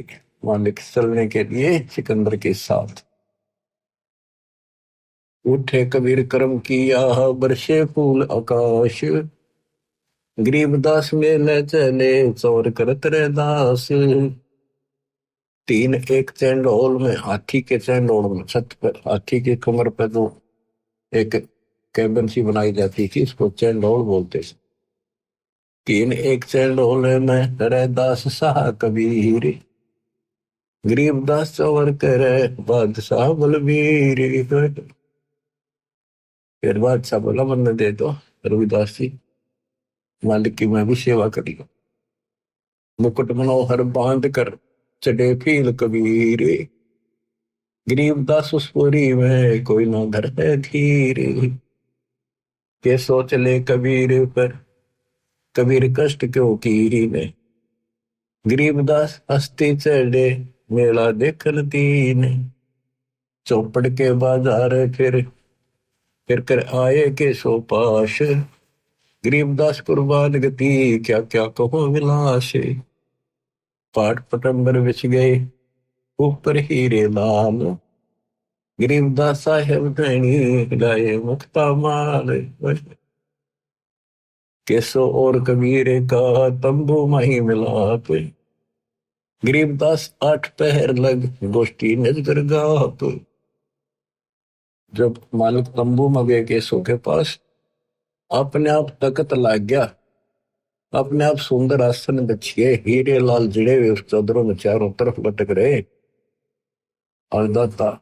मालिक चलने के लिए सिकंदर के साथ। उठे कबीर कर्म किया बरसे फूल आकाश, गरीबदास में ले चले चौर करत रे दास। 3 एक चंडोल में, हाथी के चंडोल में, छत पर हाथी के कमर पर जो एक कैबिन सी बनाई जाती थी इसको चंडोल बोलते थे। 3 एक चंडोल में रे दास शाह कबीर, गरीबदास चौर करे बादशाह बलबीर। फिर बादशाह बोला मन दे दो रविदास जी, मालिक की मैं भी सेवा करी। मुकुट मनोहर बांध कर चढ़े फील कबीर, गरीबदास उस पुरी में कोई ना धर है धीर। के सोच ले कबीर पर कबीर कष्ट क्यों कीरी ने, गरीबदास हस्ती चढ़े मेला देखल दीन। चौपड़ के बाजार फिर कर आए के सो पाश, गरीबदास कुर्बान गति क्या क्या कहो विलास। पाठ पटंबर बिछ गए ऊपर हीरे लाल, गरीबदास साहेब धनी लाए मुक्ता माल। केसो और कबीर का तंबू माही मिलाप, गरीबदास आठ पहर लग गोष्ठी नजर गाप। जब मालिक तंबू में गए केसो के पास, अपने आप तकत लाग गया, अपने आप सुंदर आसन बिछिए हीरे लाल जिड़े हुए उस चादरों में चारों तरफ लटक रहे, और दाता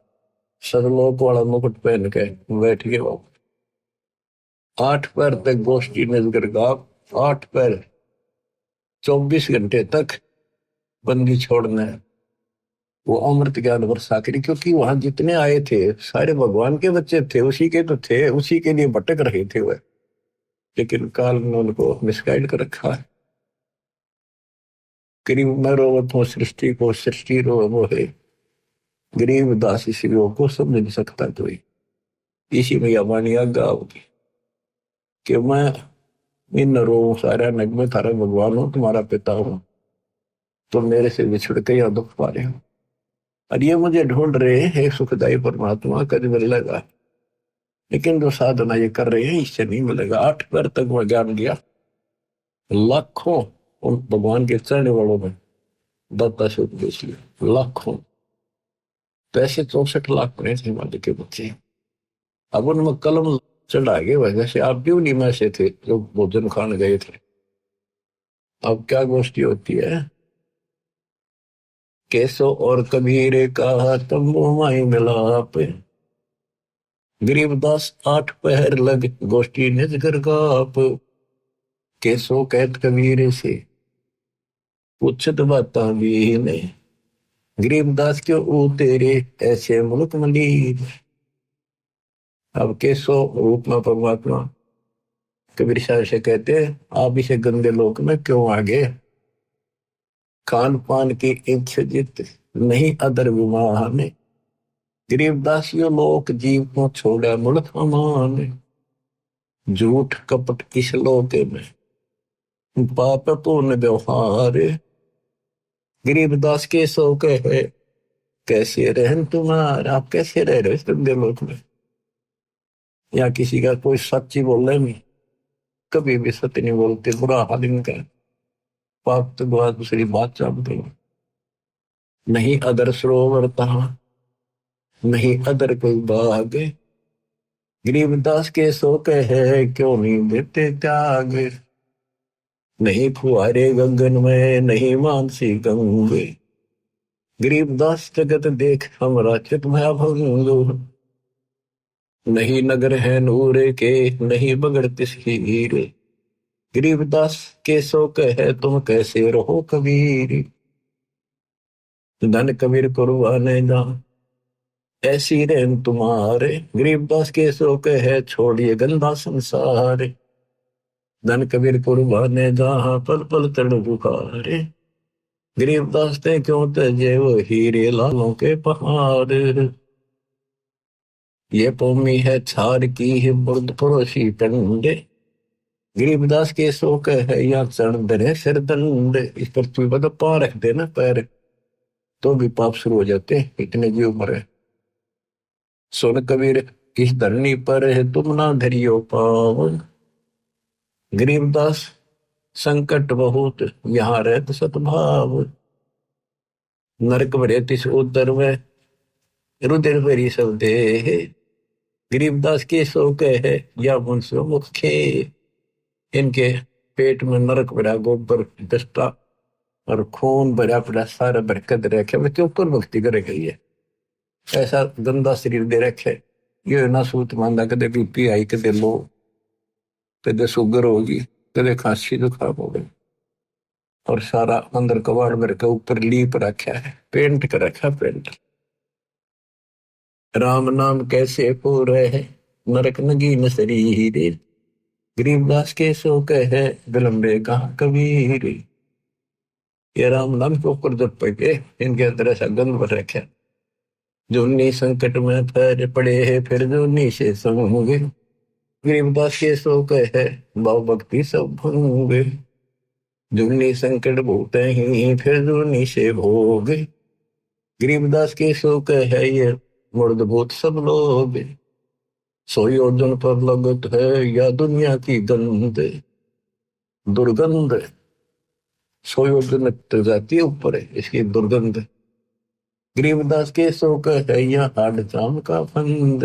सदलोक वाला मुकुट पहन के बैठ गए वो। आठ पैर तक गोष्ठी नजर गाप, आठ पैर 24 घंटे तक बंदी छोड़ना है। वो अमृत ज्ञान वर्षा करी, क्योंकि वहां जितने आए थे सारे भगवान के बच्चे थे, उसी के तो थे, उसी के लिए भटक रहे थे वह। लेकिन काल ने उनको मिसगाइड कर रखा है। गरीब मैं रोवत हूँ सृष्टि को, सृष्टि रो वो है, गरीब दास इसी को समझ नहीं सकता कोई। इसी में यह वाणी आज्ञा होगी कि मैं इन रो सारा नग में थारा भगवान हूं, तुम्हारा पिता हूं, तो मेरे से बिछड़ के यहाँ दुख पा रहे हो, और ये मुझे ढूंढ रहे हैं सुखदायी परमात्मा, कभी मिलेगा। लेकिन जो साधना ये कर रहे हैं इससे नहीं मिलेगा। आठ पैर तक वह ज्ञान दिया, लाखों उन भगवान के चढ़ने वालों में दत्ता से उपदेश लिया, लाखों। तो ऐसे 64 लाख पड़े थे हिमालय के बच्चे। अब उनमें कलम चढ़ा गए वजह से आप भी उन्हीं में से थे जो भोजन खाने गए थे। अब क्या गोष्ठी होती है, केसो और कबीर का तंबू माई मिलाप, गरीबदास आठ पहर लग गोष्ठी निज घर गाप। केसो कहत कबीर से पूछत बाता भी ने, गरीबदास क्यों ऊ तेरे ऐसे मुल्क मलीन। अब केसो रूप में परमात्मा कबीर साहब से कहते आप इसे गंदे लोक में क्यों आ गए, खान पान की इच्छा जित नहीं अदर विमान, गरीबदास यो लोक जीव को छोड़ा मुल्क अमान। झूठ कपट इस लोक में पाप पूर्ण व्यवहार, गरीबदास के सो कहे कैसे रहन तुम्हारा। आप कैसे रह रहे हो इस गंदे लोक में, या किसी का कोई सच्ची बोल रहे नहीं, कभी भी सत्य नहीं बोलते, बुरा हाल इनका, पाप तो बात दूसरी बात चाहते हैं। नहीं अदर सरोवर तहा नहीं अदर कोई बाग, गरीबदास के सो कहे क्यों नहीं देते त्याग। नहीं फुहारे गगन में नहीं मानसी गंगे, गरीबदास जगत देख हमरा चित में भंग। नहीं नगर है नूरे के नहीं बगड़ती हीर, गरीबदास के सो कहे तुम कैसे रहो कबीर। धन कबीर कुर्बाने जा ऐसी रहन तुम्हारे, गरीबदास के सो कहे छोड़िए गंदा संसार। धन कबीर कुर्बाने जहां पल पल तड़ बुखारे, गरीबदास ते क्यों तजे वो हीरे लालों के पहाड़। ये पौमी है छार की है बुर्द पड़ोसी टंडे, गरीबदास के सो कहे या चरण दरे सिर दंड। इस पृथ्वी पर तो पांव रख देना पैर तो भी पाप शुरू हो जाते, इतने जीव मरे। सुन कबीर इस धरनी पर है तुम ना धरियो पाव, गरीबदास संकट बहुत यहाँ रहत सतभाव। नरक भरे तिस उदर में रुधिर भरी सब देह, गरीबदास के सो कहे या मुंसो मुख खे। इनके पेट में नरक भरा गोबर दस्ता और खून भरा पड़ा सारा बरकत रखे, मैं क्यों ऊपर भक्ति करे गई है। ऐसा गंदा शरीर दे रखे, ये ना सूत मांदा कदे बीपी आई, कदे लो, कदे शुगर होगी, कदे खांसी जुकाम हो गई, और सारा अंदर कबाड़ भर के ऊपर लीप रखा है, पेंट कर रखा पेंट। राम नाम कैसे पूरे है नरक नगीन शरीर, गरीबदास के सो कहे विलंबे कहा कबीर। ये राम नाम के ऊपर जब पड़े इनके अंदर ऐसा गंध भर रखा, जो उन्हीं संकट में पैर पड़े है फिर जो उन्हीं से संगे, गरीबदास के सो कहे भाव भक्ति सब भंगे। जुगनी संकट भूत ही फिर जुगनी से भोग। गरीबदास के शोक है ये मुर्द भूत सब लोग। सोई अर्जुन पर लगत है या दुनिया की गंध दुर्गंध। सोई अर्जुन तक जाती है ऊपर है इसकी दुर्गंध। गरीबदास के शोक है या हाड चाम का फंद।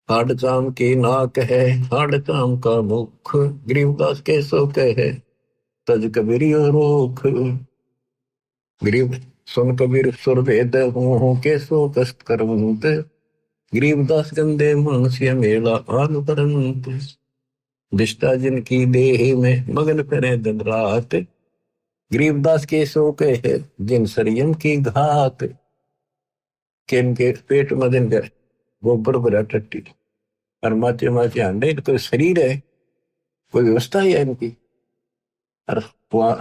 हाड चाम की नाक है हाड चाम का मुख। गरीबदास के शोक है तज कबीर रोख। गरीब सुन कबीर सुर भेद हो के सो कष्ट करवंत। गरीबदास गंदे मनुष्य मेला आन परंत। दिष्टा जिनकी देह में मगन करे दिन रात। गरीबदास के शोक है जिन संयम की घात। किन के पेट में दिन कर गोबर भरा टट्टी और माचे माचे अंडे। कोई शरीर है कोई व्यवस्था है इनकी। और वहां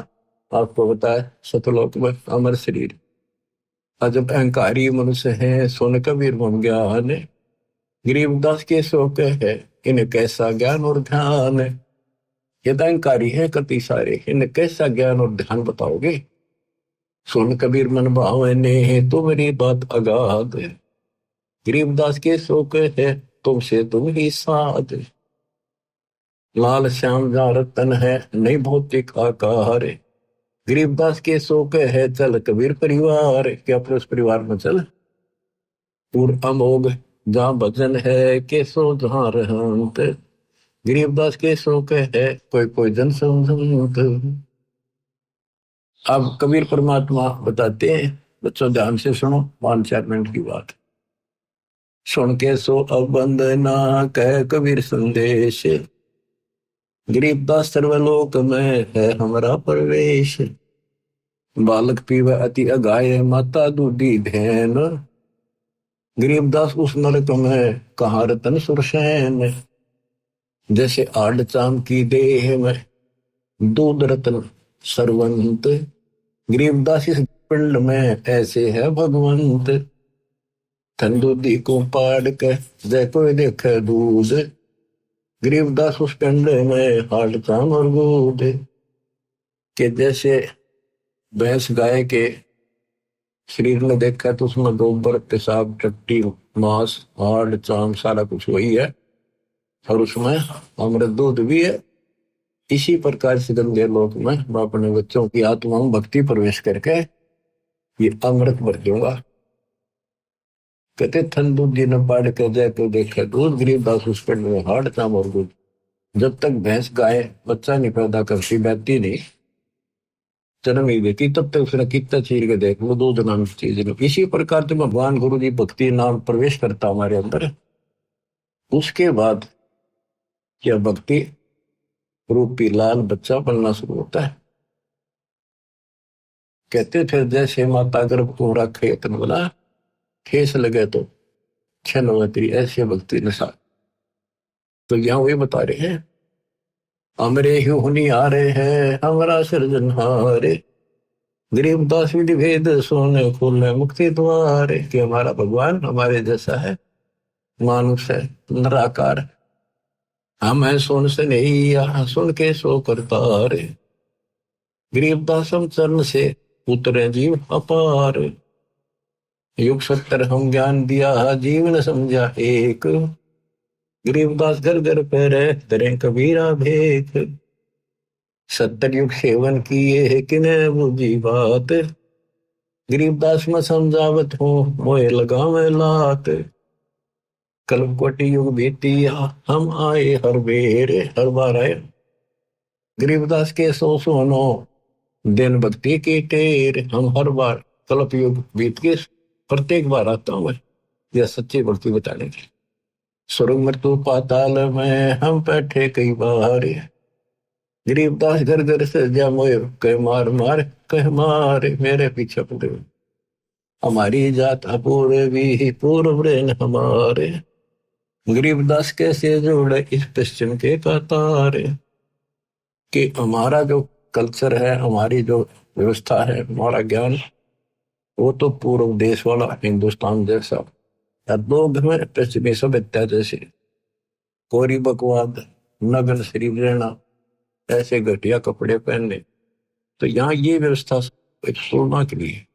आपको बताया सतलोक में अमर शरीर। और जब अहंकारी मनुष्य है सोन कबीर मन ज्ञान। गरीबदास के शोक है इन कैसा ज्ञान और ध्यान। ये तो अहंकारी है कति सारे इन कैसा ज्ञान और ध्यान बताओगे। सोन कबीर मन भावने तो मेरी बात अगाध। गरीबदास के शोक है तुमसे तुम ही साध। लाल श्याम जा रतन है नहीं भौतिक आकार। गरीबदास के शोक है चल कबीर परिवार। क्या अपने उस परिवार में चल। पूर्ण अमोघ जहाँ भजन है के सो जहाँ रहंत। गरीबदास के शोक है कोई कोई जन समझंत। अब कबीर परमात्मा बताते हैं बच्चों ध्यान से सुनो 5-4 मिनट की बात। सुन के सो अब वंदना कह कबीर संदेश। गरीबदास सर्वलोक में है हमारा प्रवेश। बालक पीवे अति अगाय माता दूधी धैन। गरीबदास उस नरक में कहाँ रतन सुरसैन। जैसे आड़ चाम की देह में दूध रतन सरवंत। गरीबदास इस पिंड में ऐसे है भगवंत। तंदूदी को पाड़ के जय कोई देखे दूध। गरीबदास उस पिंड में हाड़ चाम और दूध के जैसे भैंस गाय के शरीर में देखा तो उसमें गोबर पेशाब टट्टी मांस हाड़ चाम सारा कुछ वही है और उसमें अमृत दूध भी है। इसी प्रकार से गंदे लोक में मैं अपने बच्चों की आत्मा में भक्ति प्रवेश करके ये अमृत भर दूंगा। कहते थन दूध जी न पाड़ कर जाए तो देखा दूध। गरीबदास उस पिंड में हाड़ चाम और दूध। जब तक भैंस गाय बच्चा नहीं पैदा करती बैठती नहीं जन्म ही देती तब तक उसने कितना चीर के देख लो दूध नाम चीज। इसी प्रकार से भगवान गुरु जी भक्ति नाम प्रवेश करता हमारे अंदर। उसके बाद यह भक्ति रूपी लाल बच्चा बनना शुरू होता है। कहते थे जैसे माता गर्भ को रखे तन बोला ठेस लगे तो छनवती ऐसे भक्ति नशा। तो यहाँ वही बता रहे हैं हमरे ही हुनी आ रहे हैं हमारा सृजनहारे। गरीबदास विधि भेद सोने खोलने मुक्ति द्वार। कि हमारा भगवान हमारे जैसा है मानुष है निराकार। हम है सुन से नहीं या सुन के सो करता रे। गरीबदास हम चरण से उतरे जीव अपार। युग 70 हम ज्ञान दिया जीवन समझा एक। गरीबदास घर घर पैरे तरे कबीरा भेख। 70 युग सेवन किए है किने बुझी बात। गरीबदास में समझावत हो मोए लगा में लात। कल्प कोटि युग बीतिया हम आए हर बेर हर बार आए। गरीबदास के सोनो दिन भक्ति की टेर। हम हर बार कल्प युग बीत के प्रत्येक बार आता हूं यह सच्ची भक्ति बताने की। स्वर्ग मृत्यु पाताल में हम बैठे कई बार। गरीबदास घर घर से जा मोए कह मार मार कह मार मेरे पीछे पड़े। हमारी जात अपूर्व भी पूर्व हमारे। गरीबदास कैसे जोड़े इस पश्चिम के कतार। कि हमारा जो कल्चर है हमारी जो व्यवस्था है हमारा ज्ञान वो तो पूर्व देश वाला हिंदुस्तान जैसा या लोग में पश्चिमी सभ्यता जैसे कोरी बकवाद नग्न शरीर रहना ऐसे घटिया कपड़े पहनने। तो यहाँ ये व्यवस्था एक तुलना के लिए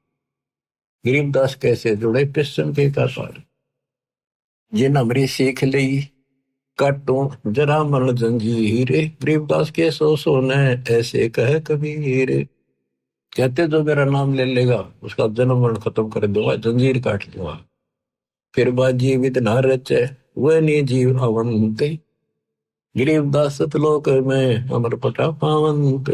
गरीबदास कैसे जुड़े पिस्टन के का सार जिन हमरी सीख ली काटो जरा मन जंजीर, गरीबदास के सो ने ऐसे कहे कबीर। कहते जो मेरा नाम ले लेगा उसका जन्म मरण खत्म कर दूंगा, जंजीर काट दूंगा। फिर बात जीवित न रचे वह नहीं जीव अवंत, गरीबदास सतलोक में अमर पटा पावंत।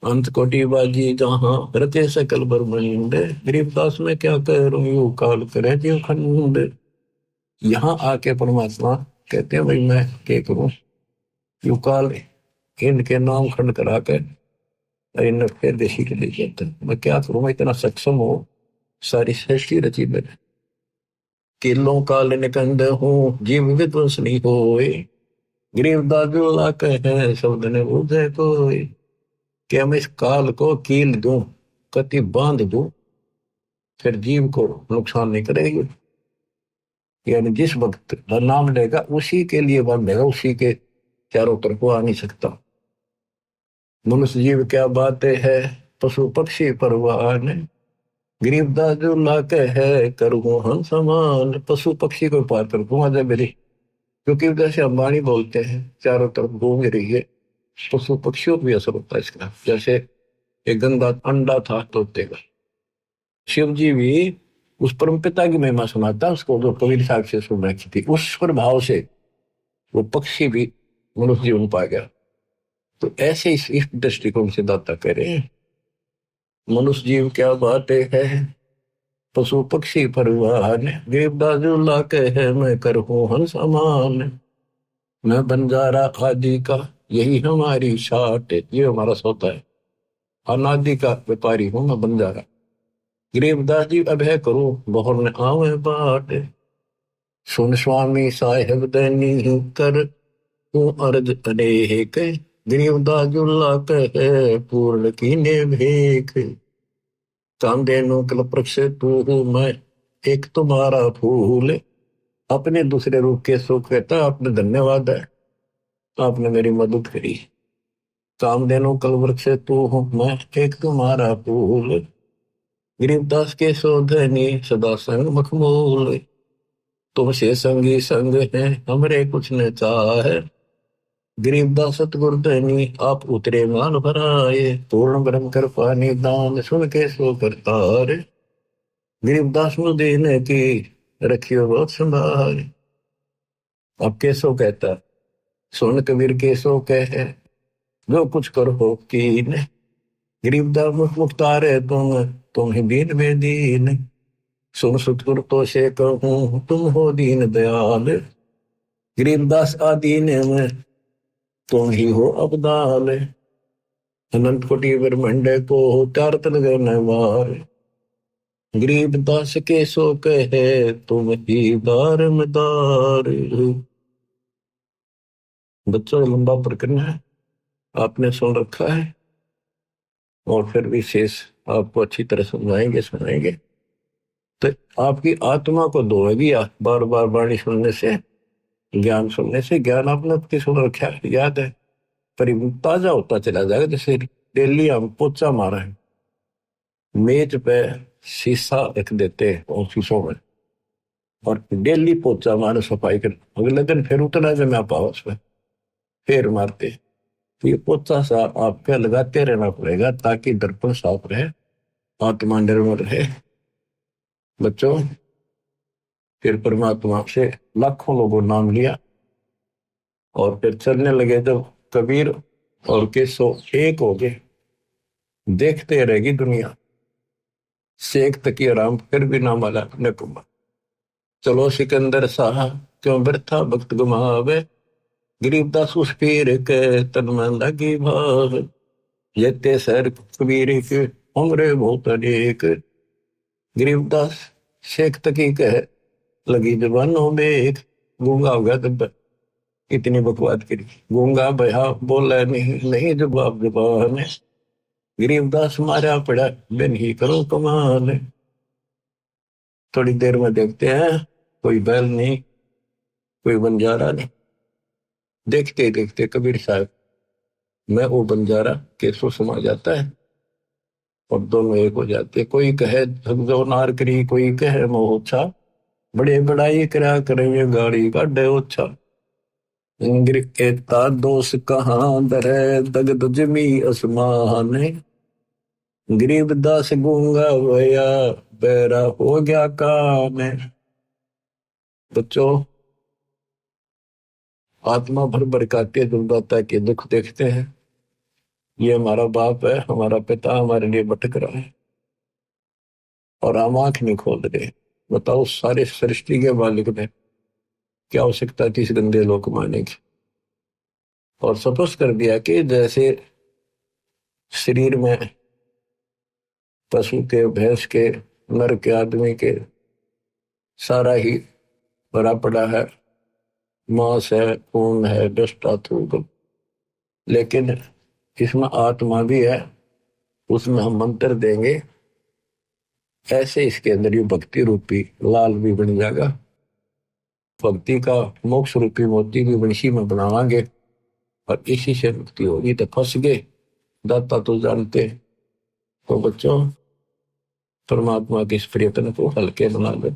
अंत कोटि बाजी जहां रचे सकल ब्रह्मांड, गरीबदास में क्या करूं यू काल करे जीव खंड। यहाँ आके परमात्मा कहते हैं भाई मैं क्या करूं, यू काल इनके नाम खंड करा कर इन फिर देशी के लिए कहते हैं मैं क्या करूं, मैं इतना सक्षम हो सारी सृष्टि रची मैंने। किलों काल निकंद हूँ जीव विध्वंस नहीं होए, गरीबदास जो ला कहे शब्द ने बुझे कोई। कि मैं इस काल को कील दूं कति बांध दूं फिर जीव को नुकसान नहीं करेगी। यानी जिस वक्त नाम लेगा उसी के लिए बांधेगा, उसी के चारों तरफ आ नहीं सकता। मनुष्य जीव क्या बातें है पशु पक्षी परवान, गरीबदास जो लाके है करूँ हम समान। पशु पक्षी को पार कर दूंगा जब मेरी, क्योंकि जैसे अंबानी बोलते हैं चारों तरफ घूम रही है, पशु पक्षियों को भी असर होता है इसका। जैसे एक गंदा अंडा था तोते का, शिव जी भी उस परम पिता की महिमा सुनाता उसको जो कबीर साहब से सुन रखी थी, उस प्रभाव से वो पक्षी भी मनुष्य जीवन पा गया। तो ऐसे इस दृष्टिकोण से दाता कह रहे हैं मनुष्य जीव क्या बातें है पशु पक्षी परवान, गरीबदास जो लाके है मैं करूँ हन समान। मैं बंजारा आदि का यही हमारी शाट, ये हमारा सोता है। अनादि का व्यापारी हूं मैं बंजारा, गरीबदास जी अब है करो बहुर ने आवे बाट। सुन स्वामी साहेब दैनी कर तू अर्ज अनेक, गरीबदास जुल्ला कहे पूर्ण कीने भेख। चांदे नो कल प्रक्ष तू हूं मैं एक तुम्हारा फूल, अपने दूसरे रूप के सुख कहता आपने धन्यवाद है, आपने मेरी मदद करी। कामधेनु कल वृक्ष तू हूं मैं एक तुम्हारा फूल, गरीबदास के शोधनी सदा संग मखमूल। तुमसे संगी संग है हमरे कुछ न चाहे, गरीबदास सतगुरधनी आप उतरे मान भराए। पूर्ण ब्रह्म कृपा निदान सुन के सो करतार, गरीबदास मुझ देने की रखियो बहुत संभाल। अब कैसो कहता सुन कबीर कैसो कहे जो कुछ करो कीन, गरीबदास मुख मुख्तारे तुम ही दीन में दीन। सुन सतगुरु तो से कहूँ तुम हो दीन दयाल, गरीबदास आदीन में तुम ही हो अबदाल। अनंत कोटि ब्रह्मांड को चार तन गणवार, गरीबदास के सो कहे तुम ही दारमदार। बच्चों लंबा प्रकरण है आपने सुन रखा है और फिर विशेष आपको अच्छी तरह समझाएंगे सुनाएंगे। तो आपकी आत्मा को धोएगी बार बार वाणी सुनने से, ज्ञान सुनने से। ज्ञान आपने आपकी सुन रखा है याद है, पर ताजा होता चला जाएगा। जैसे डेली हम पोचा मारा है, मेज पे शीशा रख देते हैं ऑफिसों में और डेली पोचा मारे सफाई कर, अगले दिन फिर उतना जमा पाओ उस पर फिर मारते। तो ये पोचा सा आपके लगाते रहना पड़ेगा ताकि दर्पण साफ रहे, आत्मा निर्मल रहे। बच्चों फिर परमात्मा से लाखों लोगों नाम लिया और फिर चलने लगे जब कबीर और केसो एक हो गए। देखते रहेगी दुनिया शेख तकी आराम फिर भी ना माला न कुमा। चलो सिकंदर शाह क्यों व्यर्था भक्त गुमावे, गरीबदास उस पीर के तन में लगी भाव। जेते सर कबीर के उम्र बहुत अनेक, गरीबदास शेख तकी कह लगी जबानों में एक। गूंगा हो गया तब इतनी बकवाद करी, गूंगा भया बोला नहीं जवाब जबान। गरीबदास मारा पड़ा बिन ही करो कमाल। थोड़ी देर में देखते हैं कोई बैल नहीं कोई बंजारा नहीं। देखते देखते कबीर साहब मैं वो बंजारा केसो समा जाता है और दोनों एक हो जाते। कोई कहे जो नार करी, कोई कहे मोहछा, बड़े बड़ाई करा करे गाड़ी का डे ओछा। इंग्र के दोष कहाँ दरे दगद जमी आसमान, गरीब दास गूंगा भया बेरा हो गया काम। बच्चों, आत्मा भर भर काटे दुर्दाता के दुख देखते हैं। ये हमारा बाप है, हमारा पिता हमारे लिए भटक रहा है और हम आंख नहीं खोल रहे। बताओ, सारे सृष्टि के मालिक ने क्या आवश्यकता थी इस गंदे लोक मारने की। और सपोज कर दिया कि जैसे शरीर में पशु के, भैंस के, नर के, आदमी के सारा ही भरा पड़ा है, मांस है, खून है, दृष्टा थूक, लेकिन इसमें आत्मा भी है। उसमें हम मंत्र देंगे, ऐसे इसके अंदर ये भक्ति रूपी लाल भी बन जाएगा। भक्ति का मोक्ष रूपी मोती भी बंशी में बनावांगे और इसी से मुक्ति होगी। तो फंस गए, दाता तो जानते। तो बच्चों, परमात्मा के इस प्रयत्न को हल्के बना लो।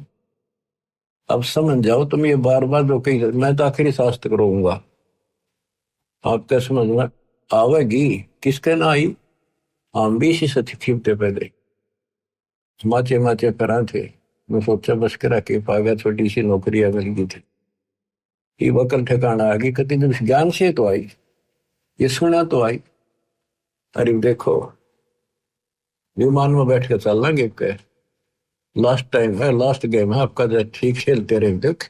अब समझ जाओ तुम, ये बार बार जो कही मैं तो आखिरी शास्त्र करूंगा, आपके समझ में आवेगी। किसके ना आई, हम भी इसी से खींचते पहले माचे माचे करा थे। मैं सोचा बस करा के पा गया, छोटी सी नौकरी मिल गई थी। ये वकल ठिकाना आ गई, कति दिन ज्ञान से तो आई, ये सुना तो आई। अरे देखो, विमान में बैठ के चलना गेप के लास्ट टाइम है, लास्ट गेम है आपका, जो ठीक खेलते रहे। देख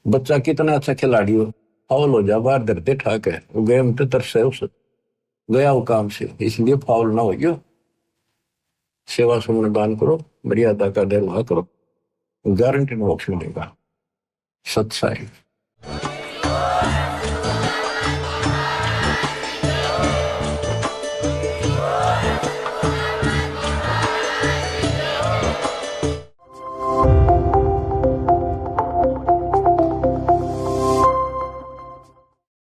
बच्चा कितना अच्छा खिलाड़ी हो, फाउल हो जा बाहर धरते ठाक है, वो गेम तो तरस उस गया वो काम से, इसलिए फाउल ना हो। सेवा सुमन दान करो, मर्यादा का निर्वाह करो, गारंटी मोक्ष मिलेगा। सत्साई।